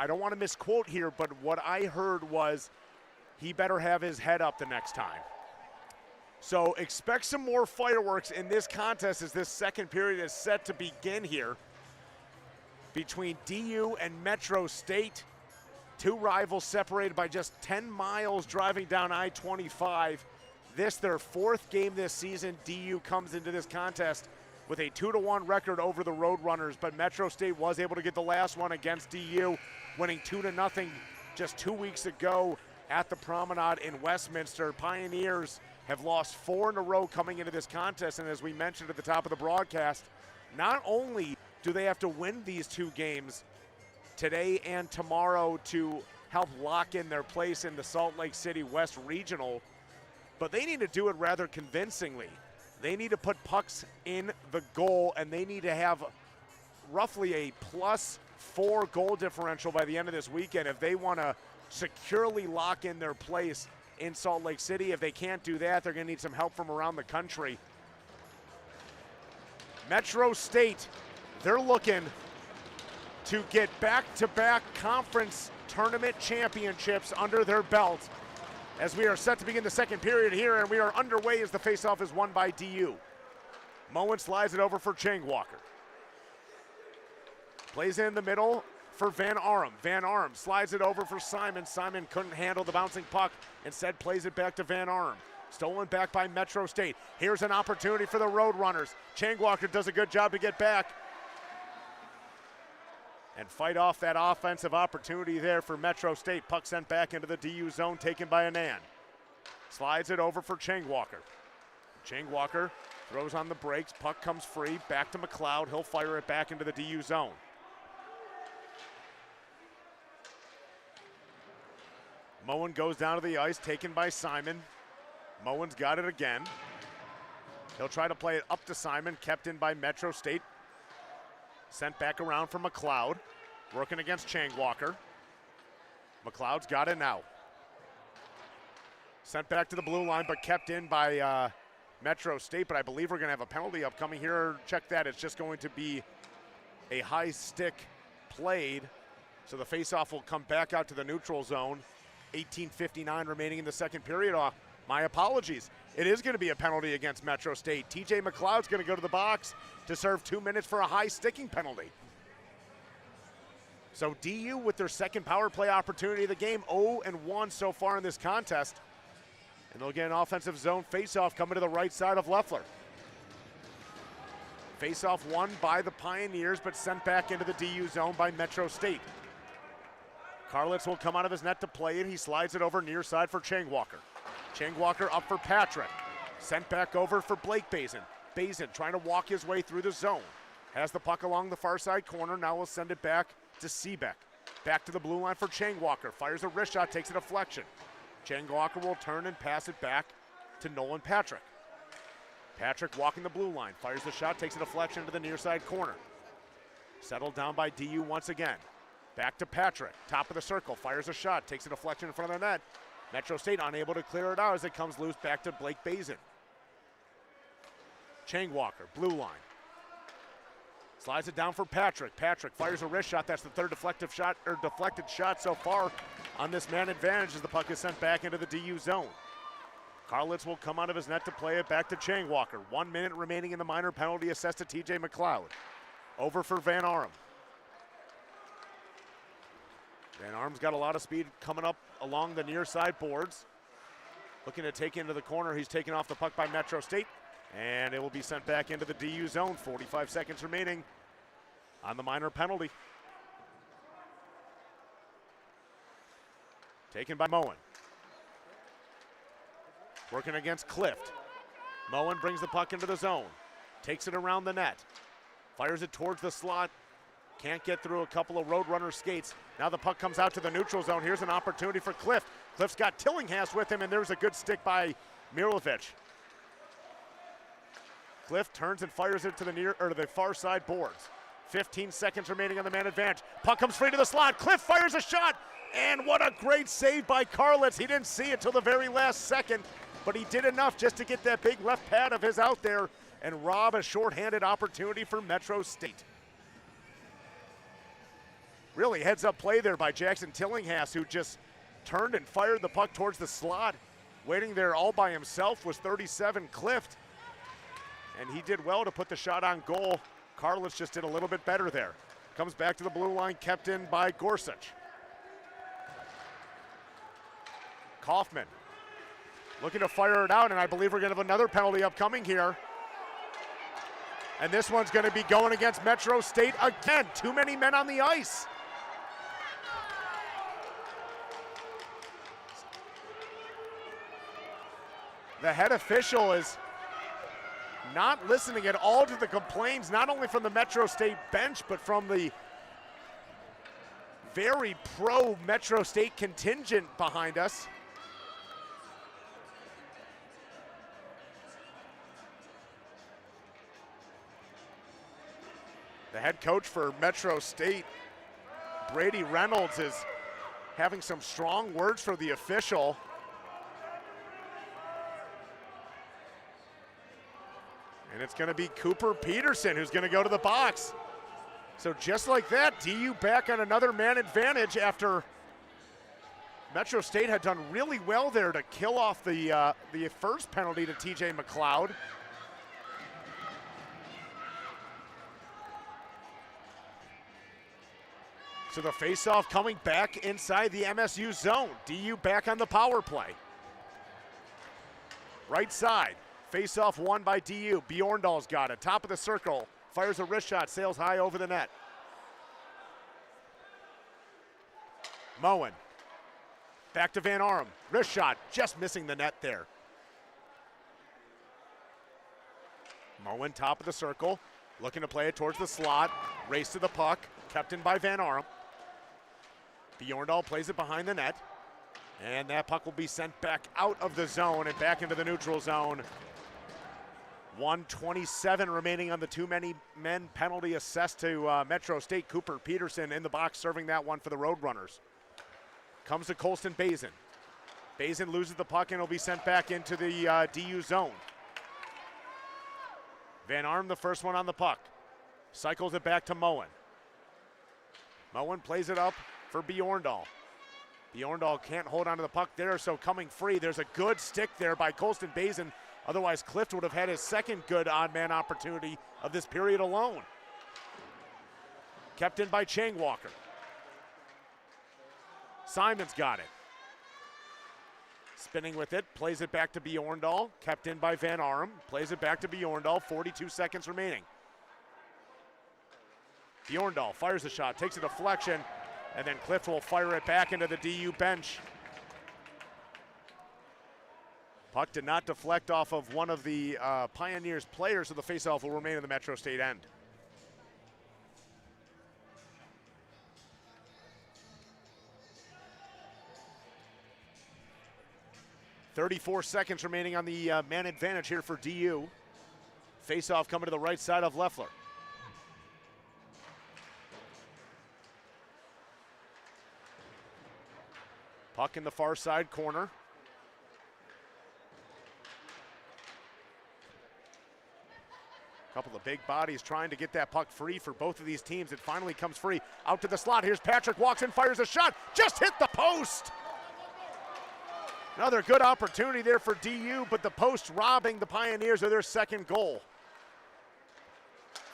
don't want to misquote here, but what I heard was he better have his head up the next time. So expect some more fireworks in this contest as this second period is set to begin here between DU and Metro State. Two rivals separated by just 10 miles driving down I-25. This, their fourth game this season. DU comes into this contest with a 2-1 record over the Roadrunners, but Metro State was able to get the last one against DU, winning 2-0 just 2 weeks ago at the Promenade in Westminster. Pioneers have lost 4 in a row coming into this contest, and as we mentioned at the top of the broadcast, not only do they have to win these two games today and tomorrow to help lock in their place in the Salt Lake City West Regional, but they need to do it rather convincingly. They need to put pucks in the goal, and they need to have roughly a +4 goal differential by the end of this weekend if they want to securely lock in their place in Salt Lake City. If they can't do that, they're going to need some help from around the country. Metro State, they're looking to get back-to-back conference tournament championships under their belt as we are set to begin the second period here, and we are underway as the faceoff is won by DU. Moen slides it over for Chang Walker. Plays it in the middle for Van Arum. Van Arum slides it over for Simon. Simon couldn't handle the bouncing puck, instead plays it back to Van Arum. Stolen back by Metro State. Here's an opportunity for the Roadrunners. Chang Walker does a good job to get back and fight off that offensive opportunity there for Metro State. Puck sent back into the DU zone, taken by Anand. Slides it over for Chang Walker. Chang Walker throws on the brakes. Puck comes free. Back to McLeod. He'll fire it back into the DU zone. Moen goes down to the ice, taken by Simon. Moen's got it again. He'll try to play it up to Simon, kept in by Metro State. Sent back around for McLeod, working against Chang Walker. McLeod's got it now. Sent back to the blue line, but kept in by Metro State, but I believe we're going to have a penalty upcoming here. Check that. It's just going to be a high stick played, so the faceoff will come back out to the neutral zone. 18:59 remaining in the second period. My apologies. It is going to be a penalty against Metro State. TJ McLeod's going to go to the box to serve 2 minutes for a high sticking penalty. So DU with their second power play opportunity of the game, 0-1 so far in this contest. And they'll get an offensive zone faceoff coming to the right side of Loeffler. Faceoff won by the Pioneers, but sent back into the DU zone by Metro State. Karlitz will come out of his net to play it. He slides it over near side for Changwalker. Changwalker up for Patrick. Sent back over for Blake Bazin. Bazin trying to walk his way through the zone. Has the puck along the far side corner. Now we'll send it back to Seebeck. Back to the blue line for Changwalker. Fires a wrist shot, takes a deflection. Changwalker will turn and pass it back to Nolan Patrick. Patrick walking the blue line. Fires the shot, takes a deflection to the near side corner. Settled down by DU once again. Back to Patrick. Top of the circle. Fires a shot, takes a deflection in front of the net. Metro State unable to clear it out as it comes loose back to Blake Bazin. Changwalker, blue line. Slides it down for Patrick. Patrick fires a wrist shot. That's the third deflected shot so far on this man advantage as the puck is sent back into the DU zone. Karlitz will come out of his net to play it back to Changwalker. 1 minute remaining in the minor penalty assessed to TJ McLeod. Over for Van Arum. Van Arm's got a lot of speed coming up along the near side boards. Looking to take into the corner. He's taken off the puck by Metro State. And it will be sent back into the DU zone. 45 seconds remaining on the minor penalty. Taken by Moen. Working against Clift. Moen brings the puck into the zone. Takes it around the net. Fires it towards the slot. Can't get through a couple of Roadrunner skates. Now the puck comes out to the neutral zone. Here's an opportunity for Clift. Clift's got Tillinghast with him, and there's a good stick by Mirovic. Clift turns and fires it to the far side boards. 15 seconds remaining on the man advantage. Puck comes free to the slot. Clift fires a shot, and what a great save by Karlitz. He didn't see it till the very last second, but he did enough just to get that big left pad of his out there and rob a shorthanded opportunity for Metro State. Really heads-up play there by Jackson Tillinghast, who just turned and fired the puck towards the slot. Waiting there all by himself was 37 Clift, and he did well to put the shot on goal. Karlitz just did a little bit better there. Comes back to the blue line, kept in by Gorsuch. Kaufman looking to fire it out, and I believe we're going to have another penalty upcoming here. And this one's going to be going against Metro State again. Too many men on the ice. The head official is not listening at all to the complaints, not only from the Metro State bench, but from the very pro Metro State contingent behind us. The head coach for Metro State, Brady Reynolds, is having some strong words for the official. And it's going to be Cooper Peterson who's going to go to the box. So just like that, DU back on another man advantage after Metro State had done really well there to kill off the first penalty to TJ McLeod. So the faceoff coming back inside the MSU zone. DU back on the power play. Right side. Faceoff won by DU. Bjorndal's got it. Top of the circle. Fires a wrist shot. Sails high over the net. Moen. Back to Van Arum. Wrist shot. Just missing the net there. Moen top of the circle. Looking to play it towards the slot. Race to the puck. Kept in by Van Arum. Bjorndal plays it behind the net. And that puck will be sent back out of the zone and back into the neutral zone. 1:27 remaining on the too many men penalty assessed to Metro State. Cooper Peterson in the box serving that one for the Roadrunners. Comes to Colston Bazin. Bazin loses the puck and will be sent back into the DU zone. Van Arum the first one on the puck. Cycles it back to Moen. Moen plays it up for Bjorndal. Bjorndal can't hold on to the puck there, so coming free. There's a good stick there by Colston Bazin. Otherwise, Clift would have had his second good odd man opportunity of this period alone. Kept in by Chang Walker. Simon's got it. Spinning with it, plays it back to Bjorndal. Kept in by Van Arum, plays it back to Bjorndal, 42 seconds remaining. Bjorndal fires the shot, takes a deflection, and then Clift will fire it back into the DU bench. Puck did not deflect off of one of the Pioneers players, so the faceoff will remain in the Metro State end. .34 seconds remaining on the man advantage here for DU. Faceoff coming to the right side of Leffler. Puck in the far side corner. Couple of big bodies trying to get that puck free for both of these teams. It finally comes free. Out to the slot. Here's Patrick, walks in, fires a shot. Just hit the post. Another good opportunity there for DU, but the post robbing the Pioneers of their second goal.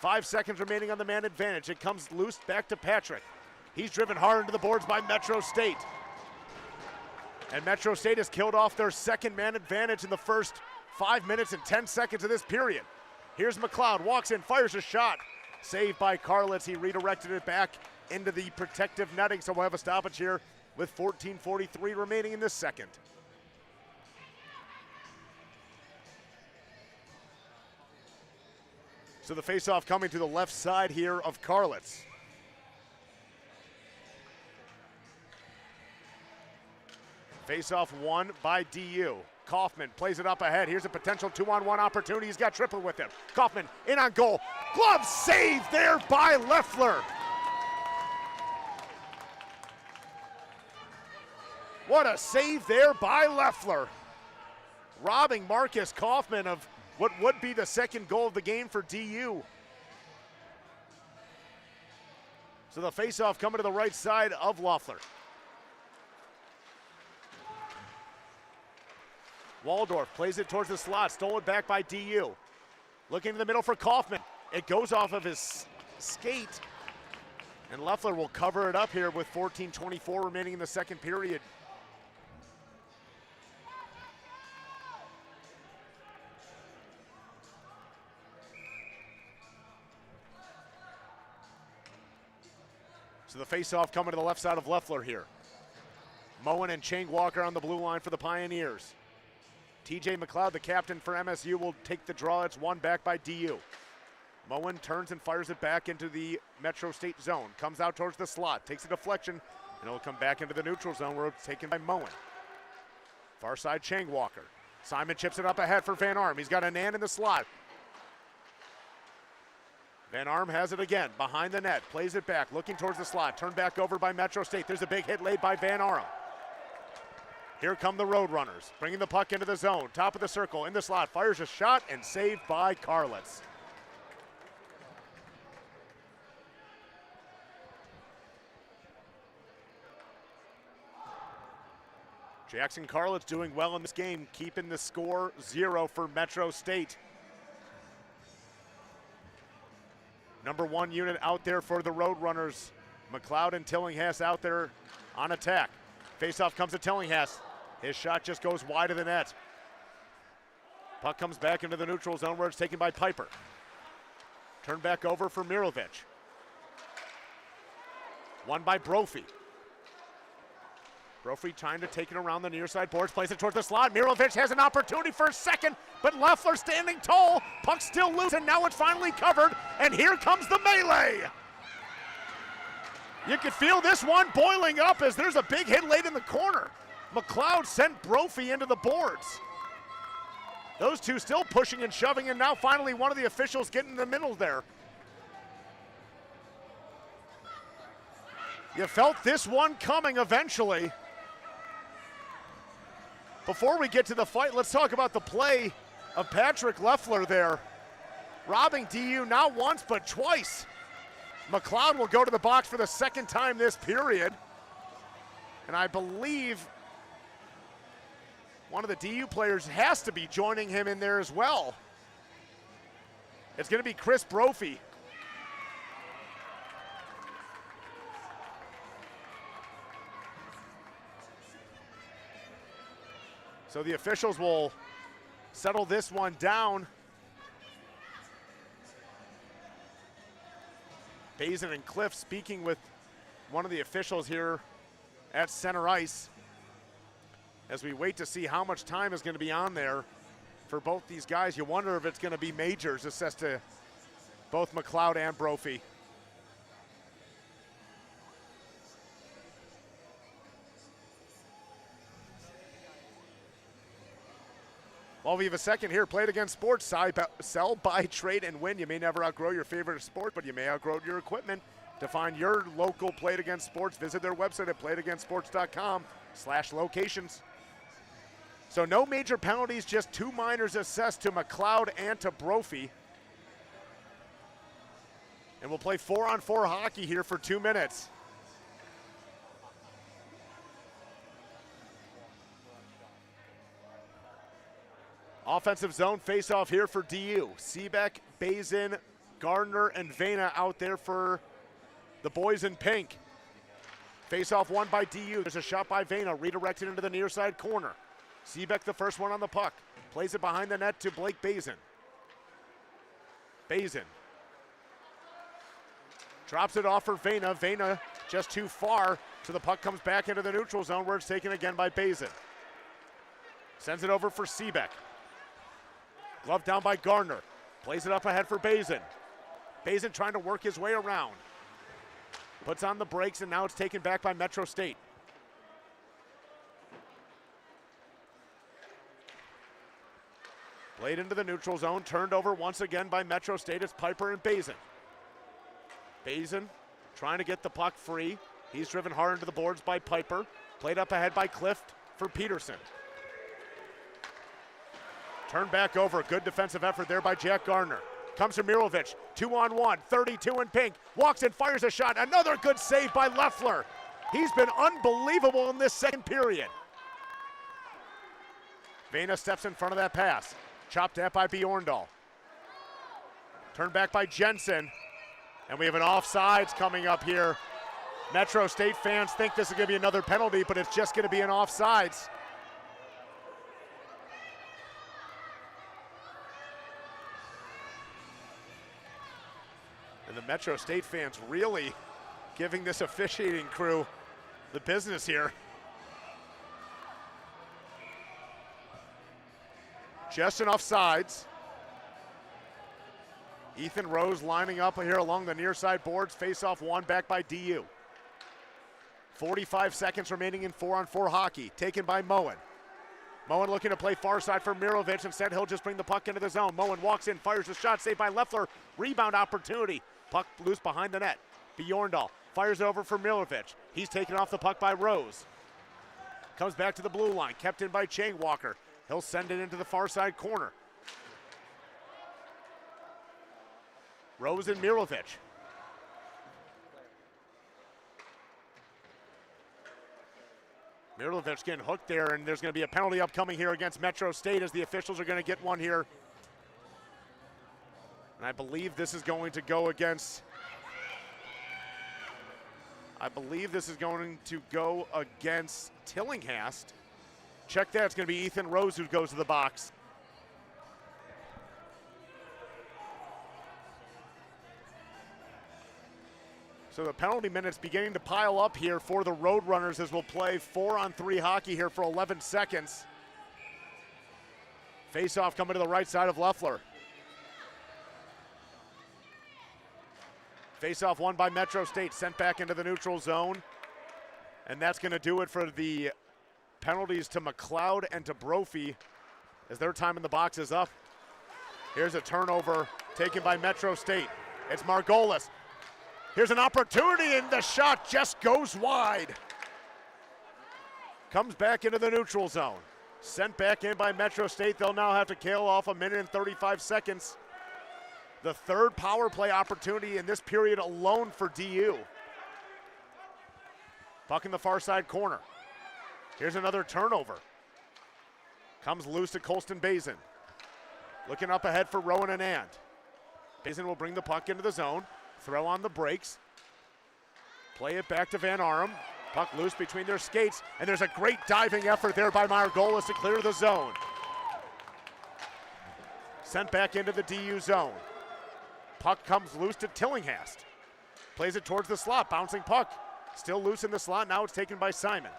5 seconds remaining on the man advantage. It comes loose back to Patrick. He's driven hard into the boards by Metro State. And Metro State has killed off their second man advantage in the first 5 minutes and 10 seconds of this period. Here's McLeod, walks in, fires a shot. Saved by Karlitz. He redirected it back into the protective netting, so we'll have a stoppage here with 14:43 remaining in this second. So the faceoff coming to the left side here of Karlitz. Faceoff won by DU. Kaufman plays it up ahead. Here's a potential 2-on-1 opportunity. He's got Triple with him. Kaufman in on goal. Glove save there by Leffler. What a save there by Leffler. Robbing Marcus Kaufman of what would be the second goal of the game for DU. So the faceoff coming to the right side of Loeffler. Waldorf plays it towards the slot, stole it back by DU. Looking in the middle for Kaufman. It goes off of his skate, and Loeffler will cover it up here with 14:24 remaining in the second period. So the faceoff coming to the left side of Loeffler here. Moen and Chang Walker on the blue line for the Pioneers. TJ McLeod, the captain for MSU, will take the draw. It's won back by DU. Moen turns and fires it back into the Metro State zone. Comes out towards the slot, takes a deflection, and it'll come back into the neutral zone where it's taken by Moen. Far side, Chang Walker. Simon chips it up ahead for Van Arm. He's got a Nan in the slot. Van Arm has it again, behind the net, plays it back, looking towards the slot, turned back over by Metro State. There's a big hit laid by Van Arm. Here come the Roadrunners, bringing the puck into the zone, top of the circle, in the slot, fires a shot, and saved by Karlitz. Jackson Karlitz doing well in this game, keeping the score 0 for Metro State. Number 1 unit out there for the Roadrunners. McLeod and Tillinghast out there on attack. Faceoff comes to Tillinghast. His shot just goes wide of the net. Puck comes back into the neutral zone where it's taken by Piper. Turned back over for Mirovic. Won by Brophy. Brophy trying to take it around the near side boards, plays it towards the slot. Mirovic has an opportunity for a second, but Loeffler standing tall. Puck still loose, and now it's finally covered, and here comes the melee. You can feel this one boiling up as there's a big hit late in the corner. McLeod sent Brophy into the boards. Those two still pushing and shoving, and now finally one of the officials getting in the middle there. You felt this one coming eventually. Before we get to the fight, let's talk about the play of Patrick Loeffler there. Robbing DU not once, but twice. McLeod will go to the box for the second time this period. And I believe one of the DU players has to be joining him in there as well. It's going to be Chris Brophy. So the officials will settle this one down. Bazin and Cliff speaking with one of the officials here at center ice as we wait to see how much time is going to be on there for both these guys. You wonder if it's going to be majors assessed to both McLeod and Brophy. Well, we have a second here. Play It Again Sports. Sell, buy, trade, and win. You may never outgrow your favorite sport, but you may outgrow your equipment. To find your local Play It Again Sports, visit their website at playitagainsports.com/locations. So no major penalties, just 2 minors assessed to McLeod and to Brophy. And we'll play 4-on-4 hockey here for 2 minutes. Offensive zone face-off here for DU. Seebeck, Bazin, Gardner, and Vena out there for the boys in pink. Face-off won by DU. There's a shot by Vena, redirected into the near side corner. Seebeck the first one on the puck. Plays it behind the net to Blake Bazin. Bazin drops it off for Vena. Vena just too far, so the puck comes back into the neutral zone where it's taken again by Bazin. Sends it over for Seebeck. Glove down by Gardner. Plays it up ahead for Bazin. Bazin trying to work his way around. Puts on the brakes, and now it's taken back by Metro State. Played into the neutral zone, turned over once again by Metro State. It's Piper and Bazin. Bazin trying to get the puck free. He's driven hard into the boards by Piper. Played up ahead by Clift for Peterson. Turned back over. Good defensive effort there by Jack Gardner. Comes to Mirovic. 2-on-1. 32 in pink. Walks and fires a shot. Another good save by Leffler. He's been unbelievable in this second period. Vena steps in front of that pass. Chopped at by Bjorndal. Turned back by Jensen. And we have an offsides coming up here. Metro State fans think this is going to be another penalty, but it's just going to be an offsides. And the Metro State fans really giving this officiating crew the business here. Just enough sides. Ethan Rose lining up here along the near side boards. Face-off won back by DU. 45 seconds remaining in 4-on-4 hockey. Taken by Moen. Moen looking to play far side for Mirovic. Instead, he'll just bring the puck into the zone. Moen walks in, fires a shot, saved by Leffler. Rebound opportunity. Puck loose behind the net. Bjorndal fires it over for Mirovic. He's taken off the puck by Rose. Comes back to the blue line, kept in by Chang Walker. He'll send it into the far side corner. Rose and Mirovic. Mirovic getting hooked there, and there's going to be a penalty upcoming here against Metro State as the officials are going to get one here. And I believe this is going to go against Tillinghast. Check that, it's going to be Ethan Rose who goes to the box. So the penalty minutes beginning to pile up here for the Roadrunners as we'll play 4-on-3 hockey here for 11 seconds. Face-off coming to the right side of Leffler. Face-off won by Metro State, sent back into the neutral zone. And that's going to do it for the penalties to McLeod and to Brophy as their time in the box is up. Here's a turnover taken by Metro State. It's Margolis. Here's an opportunity, and the shot just goes wide. Comes back into the neutral zone. Sent back in by Metro State. They'll now have to kill off 1 minute and 35 seconds. The third power play opportunity in this period alone for DU. Puck in the far side corner. Here's another turnover. Comes loose to Colston Bazin. Looking up ahead for Rowan Anand. Bazin will bring the puck into the zone. Throw on the brakes. Play it back to Van Arum. Puck loose between their skates, and there's a great diving effort there by Margolis to clear the zone. Sent back into the DU zone. Puck comes loose to Tillinghast. Plays it towards the slot, bouncing puck. Still loose in the slot, now it's taken by Simon.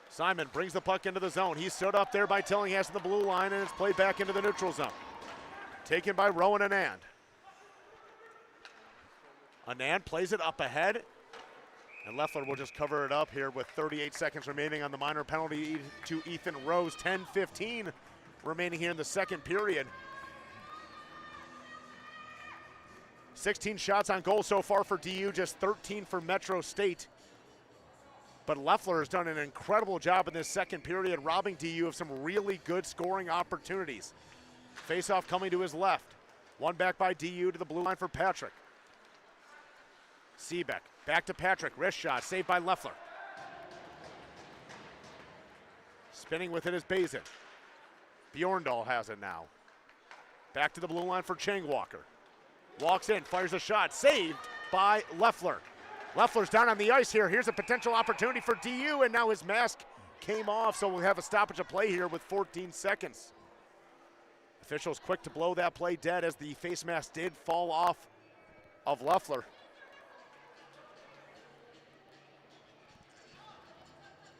Simon brings the puck into the zone. He's stood up there by Tillinghast in the blue line, and it's played back into the neutral zone. Taken by Rowan Anand. Anand plays it up ahead, and Leffler will just cover it up here with 38 seconds remaining on the minor penalty to Ethan Rose. 10-15 remaining here in the second period. 16 shots on goal so far for DU, just 13 for Metro State. But Leffler has done an incredible job in this second period, robbing DU of some really good scoring opportunities. Face-off coming to his left. One back by DU to the blue line for Patrick. Seebeck, back to Patrick, wrist shot, saved by Leffler. Spinning with it is Bazin. Bjorndal has it now. Back to the blue line for Changwalker. Walks in, fires a shot, saved by Leffler. Leffler's down on the ice here. Here's a potential opportunity for DU, and now his mask came off, so we'll have a stoppage of play here with 14 seconds. Officials quick to blow that play dead as the face mask did fall off of Leffler.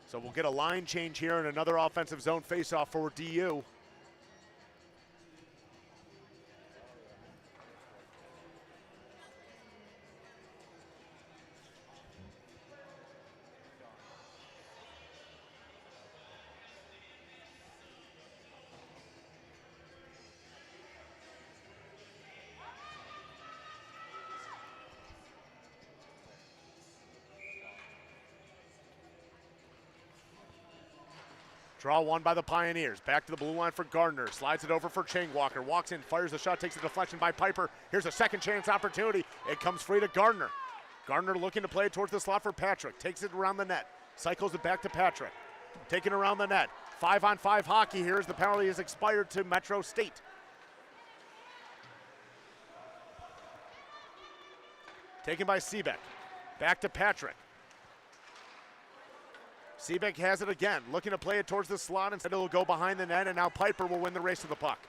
So we'll get a line change here and another offensive zone faceoff for DU. Draw one by the Pioneers. Back to the blue line for Gardner. Slides it over for Changwalker. Walks in, fires the shot, takes a deflection by Piper. Here's a second chance opportunity. It comes free to Gardner. Gardner looking to play it towards the slot for Patrick. Takes it around the net. Cycles it back to Patrick. Taking it around the net. 5-on-5 hockey here as the penalty is expired to Metro State. Taken by Seebeck. Back to Patrick. Seebeck has it again, looking to play it towards the slot. Instead it'll go behind the net, and now Piper will win the race to the puck.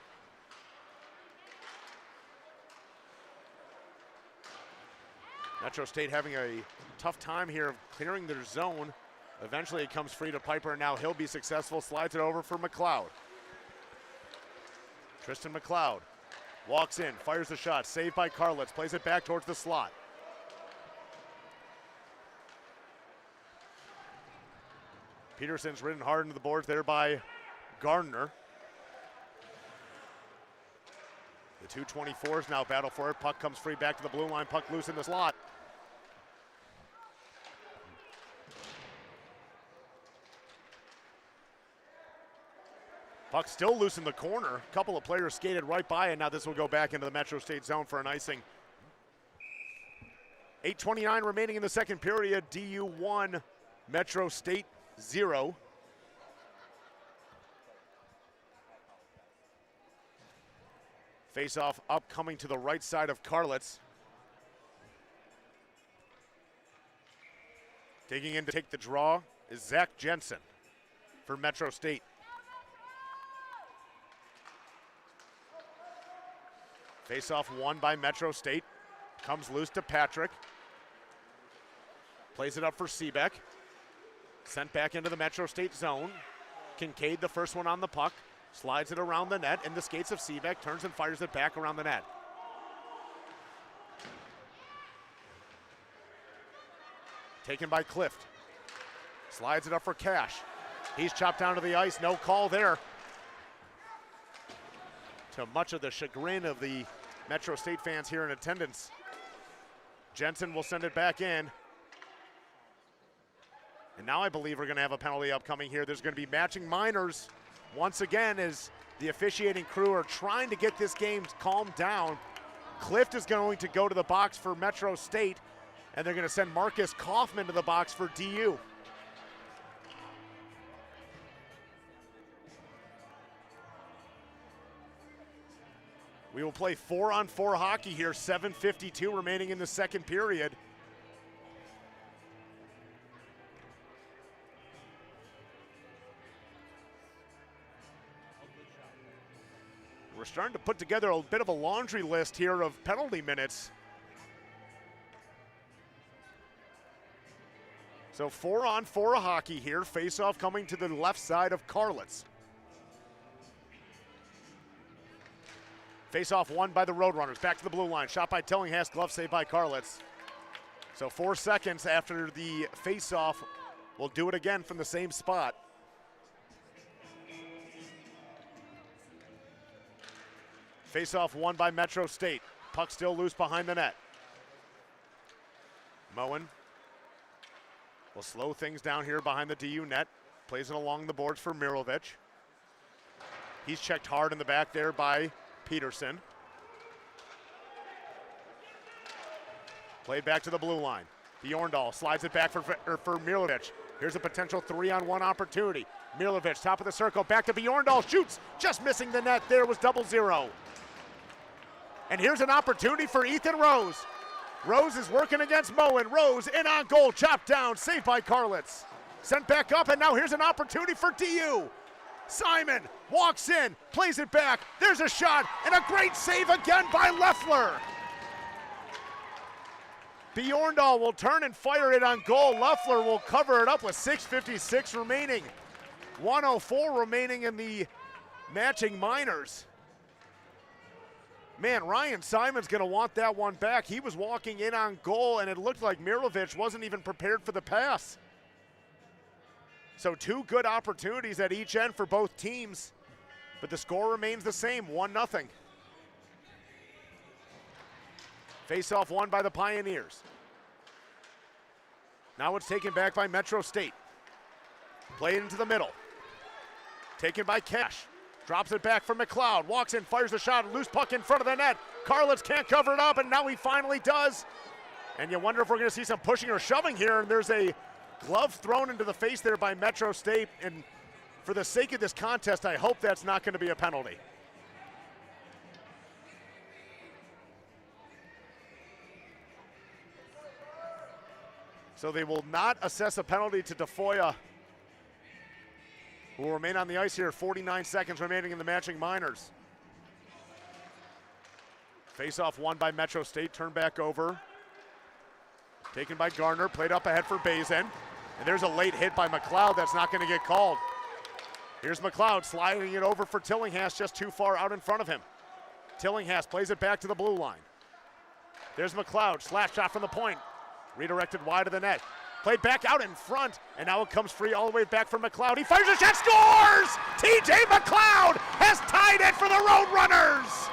Metro State having a tough time here of clearing their zone. Eventually it comes free to Piper, and now he'll be successful. Slides it over for McLeod. Tristan McLeod walks in, fires the shot, saved by Karlitz, plays it back towards the slot. Peterson's ridden hard into the boards there by Gardner. The 224s now battle for it. Puck comes free back to the blue line. Puck loose in the slot. Puck still loose in the corner. A couple of players skated right by, and now this will go back into the Metro State zone for an icing. 8:29 remaining in the second period. DU 1, Metro State 0. Face-off upcoming to the right side of Karlitz. Digging in to take the draw is Zach Jensen for Metro State. Face-off won by Metro State. Comes loose to Patrick. Plays it up for Seebeck. Sent back into the Metro State zone. Kincaid, the first one on the puck, slides it around the net in the skates of Seebeck, turns and fires it back around the net. Taken by Clift. Slides it up for Cash. He's chopped down to the ice, no call there. To much of the chagrin of the Metro State fans here in attendance. Jensen will send it back in. And now I believe we're going to have a penalty upcoming here. There's going to be matching minors once again as the officiating crew are trying to get this game calmed down. Clift is going to go to the box for Metro State, And they're going to send Marcus Kaufman to the box for DU. We will play 4-on-4 hockey here, 7:52 remaining in the second period. We're starting to put together a bit of a laundry list here of penalty minutes. So 4-on-4 hockey here, face-off coming to the left side of Carlitz. Face-off won by the Roadrunners, back to the blue line, shot by Tillinghast, glove save by Carlitz. So 4 seconds after the face-off, we'll do it again from the same spot. Face-off won by Metro State. Puck still loose behind the net. Moen will slow things down here behind the DU net. Plays it along the boards for Mirovic. He's checked hard in the back there by Peterson. Played back to the blue line. Bjorndal slides it back for Mirovic. Here's a potential 3-on-1 opportunity. Mirovic, top of the circle, back to Bjorndal, shoots, just missing the net. There was 0-0. And here's an opportunity for Ethan Rose. Rose is working against Moen. Rose in on goal, chopped down, saved by Carlitz. Sent back up, and now here's an opportunity for DU. Simon walks in, plays it back. There's a shot, and a great save again by Leffler. Bjorndal will turn and fire it on goal. Leffler will cover it up with 6:56 remaining. 1:04 remaining in the matching minors. Man, Ryan Simon's going to want that one back. He was walking in on goal, and it looked like Mirovic wasn't even prepared for the pass. So 2 good opportunities at each end for both teams, but the score remains the same, 1-0. Face-off won by the Pioneers. Now it's taken back by Metro State. Played into the middle. Taken by Cash. Drops it back for McLeod. Walks in, fires a shot, loose puck in front of the net. Carlitz can't cover it up, and now he finally does. And you wonder if we're going to see some pushing or shoving here, and there's a glove thrown into the face there by Metro State, and for the sake of this contest, I hope that's not going to be a penalty. So they will not assess a penalty to DeFoya, who will remain on the ice here, 49 seconds remaining in the matching minors. Face-off won by Metro State, turned back over. Taken by Garner, played up ahead for Bazin. And there's a late hit by McLeod that's not going to get called. Here's McLeod sliding it over for Tillinghast, just too far out in front of him. Tillinghast plays it back to the blue line. There's McLeod, slap shot from the point. Redirected wide of the net. Played back out in front, and now it comes free all the way back from McLeod. He fires a shot, scores! TJ McLeod has tied it for the Roadrunners!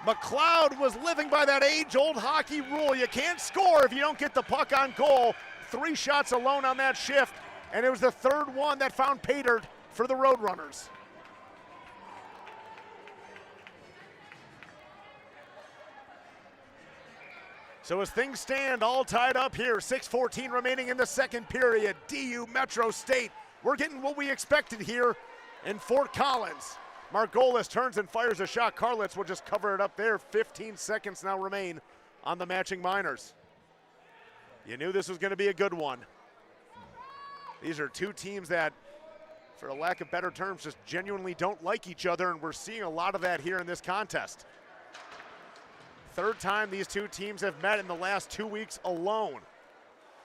McLeod was living by that age-old hockey rule. You can't score if you don't get the puck on goal. 3 shots alone on that shift, and it was the third one that found pay dirt for the Roadrunners. So as things stand, all tied up here, 6:14 remaining in the second period. DU Metro State, we're getting what we expected here in Fort Collins. Margolis turns and fires a shot. Carlitz will just cover it up there. 15 seconds now remain on the matching minors. You knew this was going to be a good one. These are 2 teams that, for a lack of better terms, just genuinely don't like each other, and we're seeing a lot of that here in this contest. Third time these 2 teams have met in the last 2 weeks alone.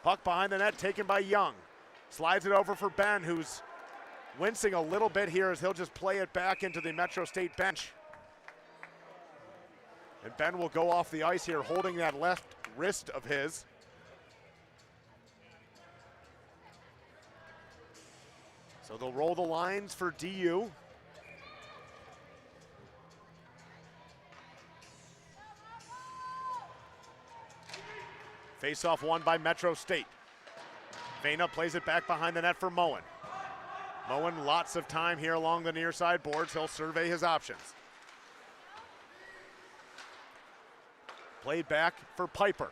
Puck behind the net taken by Young. Slides it over for Ben, who's wincing a little bit here as he'll just play it back into the Metro State bench. And Ben will go off the ice here holding that left wrist of his. So they'll roll the lines for DU. Face-off won by Metro State. Vena plays it back behind the net for Moen. Moen, lots of time here along the near side boards. He'll survey his options. Played back for Piper.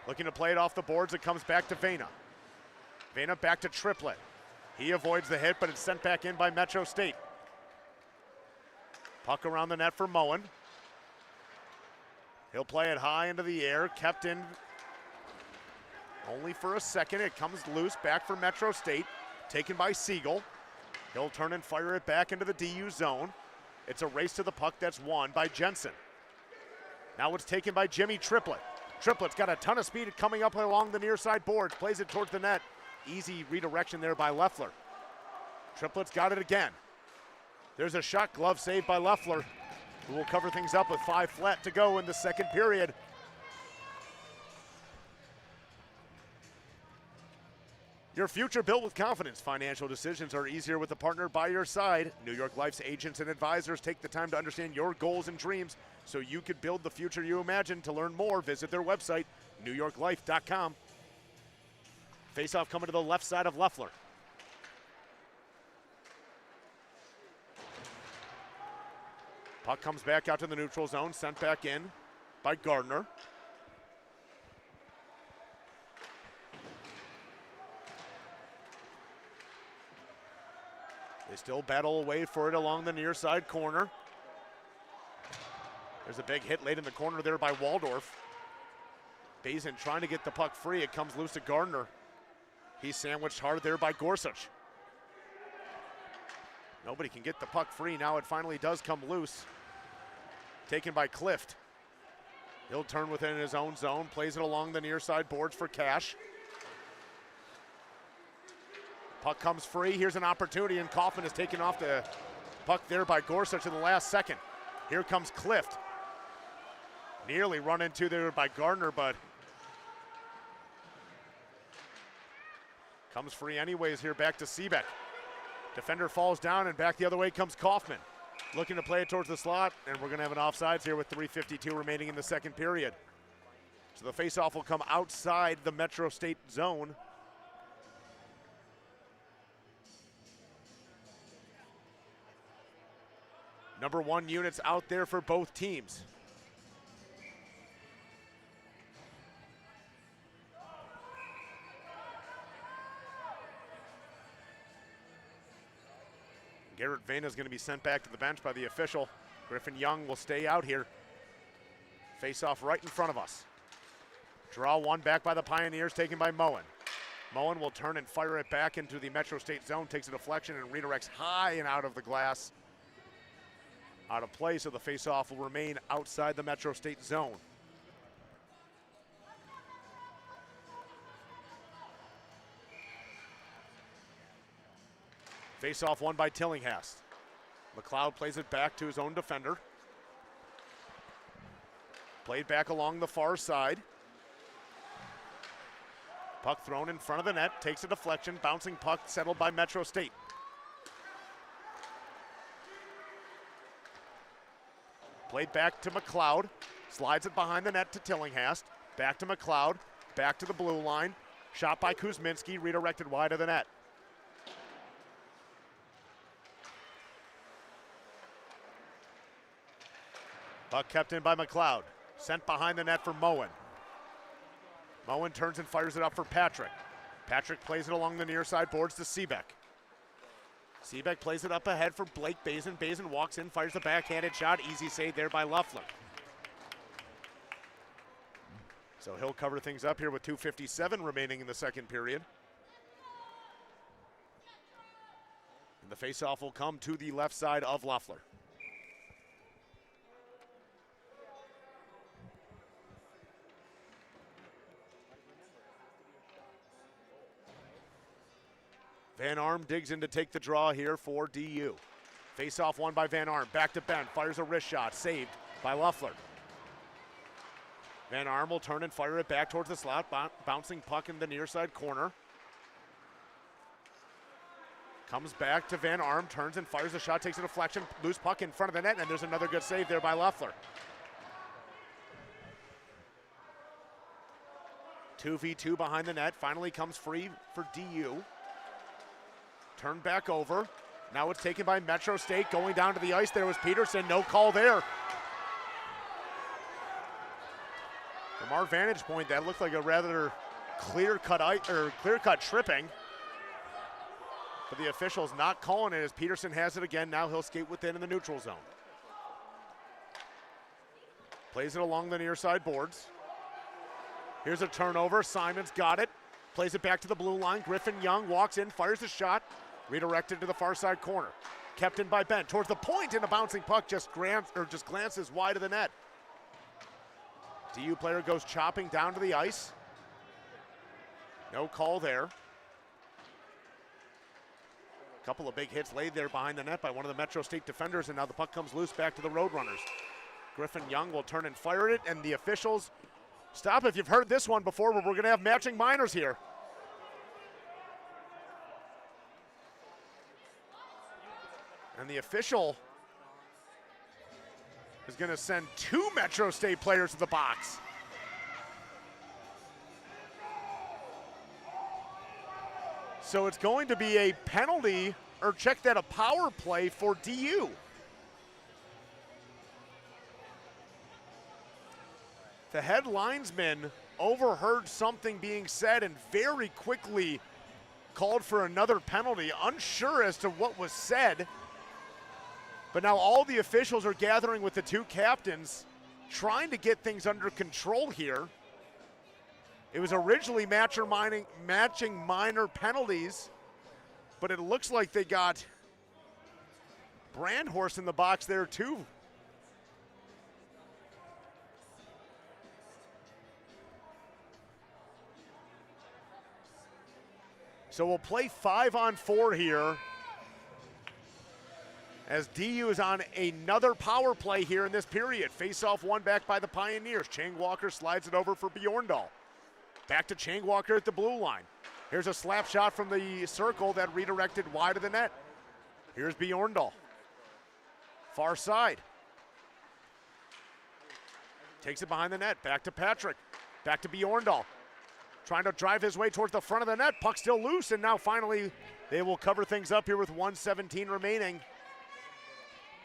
Looking to play it off the boards. It comes back to Vena. Vena back to Triplett. He avoids the hit, but it's sent back in by Metro State. Puck around the net for Moen. He'll play it high into the air, kept in only for a second. It comes loose, back for Metro State, taken by Siegel. He'll turn and fire it back into the DU zone. It's a race to the puck that's won by Jensen. Now it's taken by Jimmy Triplett. Triplett's got a ton of speed coming up along the near side boards, plays it towards the net. Easy redirection there by Leffler. Triplett's got it again. There's a shot, glove save by Leffler, who will cover things up with 5 flat to go in the second period. Your future built with confidence. Financial decisions are easier with a partner by your side. New York Life's agents and advisors take the time to understand your goals and dreams so you could build the future you imagine. To learn more, visit their website, newyorklife.com. Face-off coming to the left side of Leffler. Puck comes back out to the neutral zone, sent back in by Gardner. They still battle away for it along the near side corner. There's a big hit late in the corner there by Waldorf. Bazin trying to get the puck free. It comes loose to Gardner. He's sandwiched hard there by Gorsuch. Nobody can get the puck free. Now it finally does come loose. Taken by Clift. He'll turn within his own zone, plays it along the near side boards for Cash. Puck comes free. Here's an opportunity, and Kaufman is taken off the puck there by Gorsuch in the last second. Here comes Clift. Nearly run into there by Gardner, but comes free anyways here back to Seebeck. Defender falls down, and back the other way comes Kaufman. Looking to play it towards the slot, and we're going to have an offsides here with 3:52 remaining in the second period. So the faceoff will come outside the Metro State zone. Number 1 units out there for both teams. Garrett Vena is going to be sent back to the bench by the official. Griffin Young will stay out here. Face off right in front of us. Draw one back by the Pioneers, taken by Moen. Moen will turn and fire it back into the Metro State zone, takes a deflection and redirects high and out of the glass. Out of play, so the face-off will remain outside the Metro State zone. Face-off won by Tillinghast. McLeod plays it back to his own defender. Played back along the far side. Puck thrown in front of the net, takes a deflection, bouncing puck settled by Metro State. Played back to McLeod, slides it behind the net to Tillinghast, back to McLeod, back to the blue line, shot by Kuzminski, redirected wide of the net. Puck kept in by McLeod, sent behind the net for Moen. Moen turns and fires it up for Patrick. Patrick plays it along the near side boards to Seebeck. Seebeck plays it up ahead for Blake Bazin. Bazin walks in, fires the backhanded shot. Easy save there by Loeffler. So he'll cover things up here with 2:57 remaining in the second period. And the faceoff will come to the left side of Loeffler. Van Arm digs in to take the draw here for DU. Face-off won by Van Arm. Back to Ben. Fires a wrist shot. Saved by Loeffler. Van Arm will turn and fire it back towards the slot. Bouncing puck in the near side corner. Comes back to Van Arm. Turns and fires a shot. Takes a deflection. Loose puck in front of the net. And there's another good save there by Loeffler. 2v2 behind the net. Finally comes free for DU. Turned back over. Now it's taken by Metro State. Going down to the ice, there was Peterson. No call there. From our vantage point, that looked like a rather clear-cut tripping. But the official's not calling it as Peterson has it again. Now he'll skate within in the neutral zone. Plays it along the near side boards. Here's a turnover. Simon's got it. Plays it back to the blue line. Griffin Young walks in, fires a shot. Redirected to the far side corner. Kept in by Bent. Towards the point, and a bouncing puck just glances wide of the net. DU player goes chopping down to the ice. No call there. A couple of big hits laid there behind the net by one of the Metro State defenders, and now the puck comes loose back to the Roadrunners. Griffin Young will turn and fire it, and the officials stop. If you've heard this one before, we're going to have matching minors here. And the official is going to send 2 Metro State players to the box. So it's going to be a penalty, or check that, a power play for DU. The head linesman overheard something being said and very quickly called for another penalty, unsure as to what was said. But now all the officials are gathering with the 2 captains, trying to get things under control here. It was originally matching minor penalties, but it looks like they got Brandhorst in the box there too. So we'll play 5-on-4 here, as DU is on another power play here in this period. Face-off won back by the Pioneers. Chang Walker slides it over for Bjorndal. Back to Chang Walker at the blue line. Here's a slap shot from the circle that redirected wide of the net. Here's Bjorndal. Far side. Takes it behind the net. Back to Patrick. Back to Bjorndal. Trying to drive his way towards the front of the net. Puck still loose, and now finally they will cover things up here with 1:17 remaining.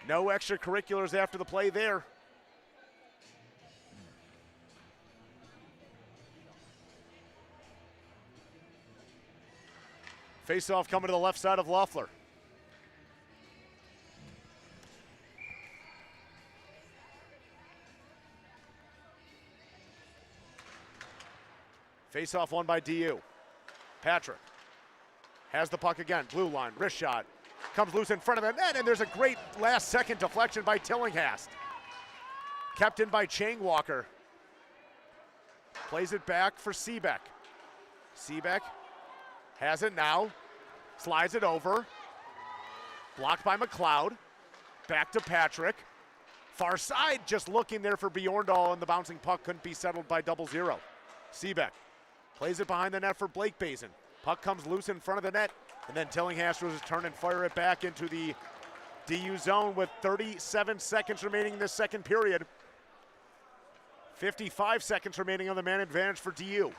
No extracurriculars after the play there. Face-off coming to the left side of Loeffler. Face-off won by DU. Patrick has the puck again. Blue line, wrist shot. Comes loose in front of the net, and there's a great last-second deflection by Tillinghast. Kept in by Chang Walker. Plays it back for Seebeck. Seebeck has it now. Slides it over. Blocked by McLeod. Back to Patrick. Far side, just looking there for Bjorndal, and the bouncing puck couldn't be settled by 0-0. Seebeck plays it behind the net for Blake Bazin. Puck comes loose in front of the net, and then Tillinghast will just turn and fire it back into the DU zone with 37 seconds remaining in this second period. 55 seconds remaining on the man advantage for DU.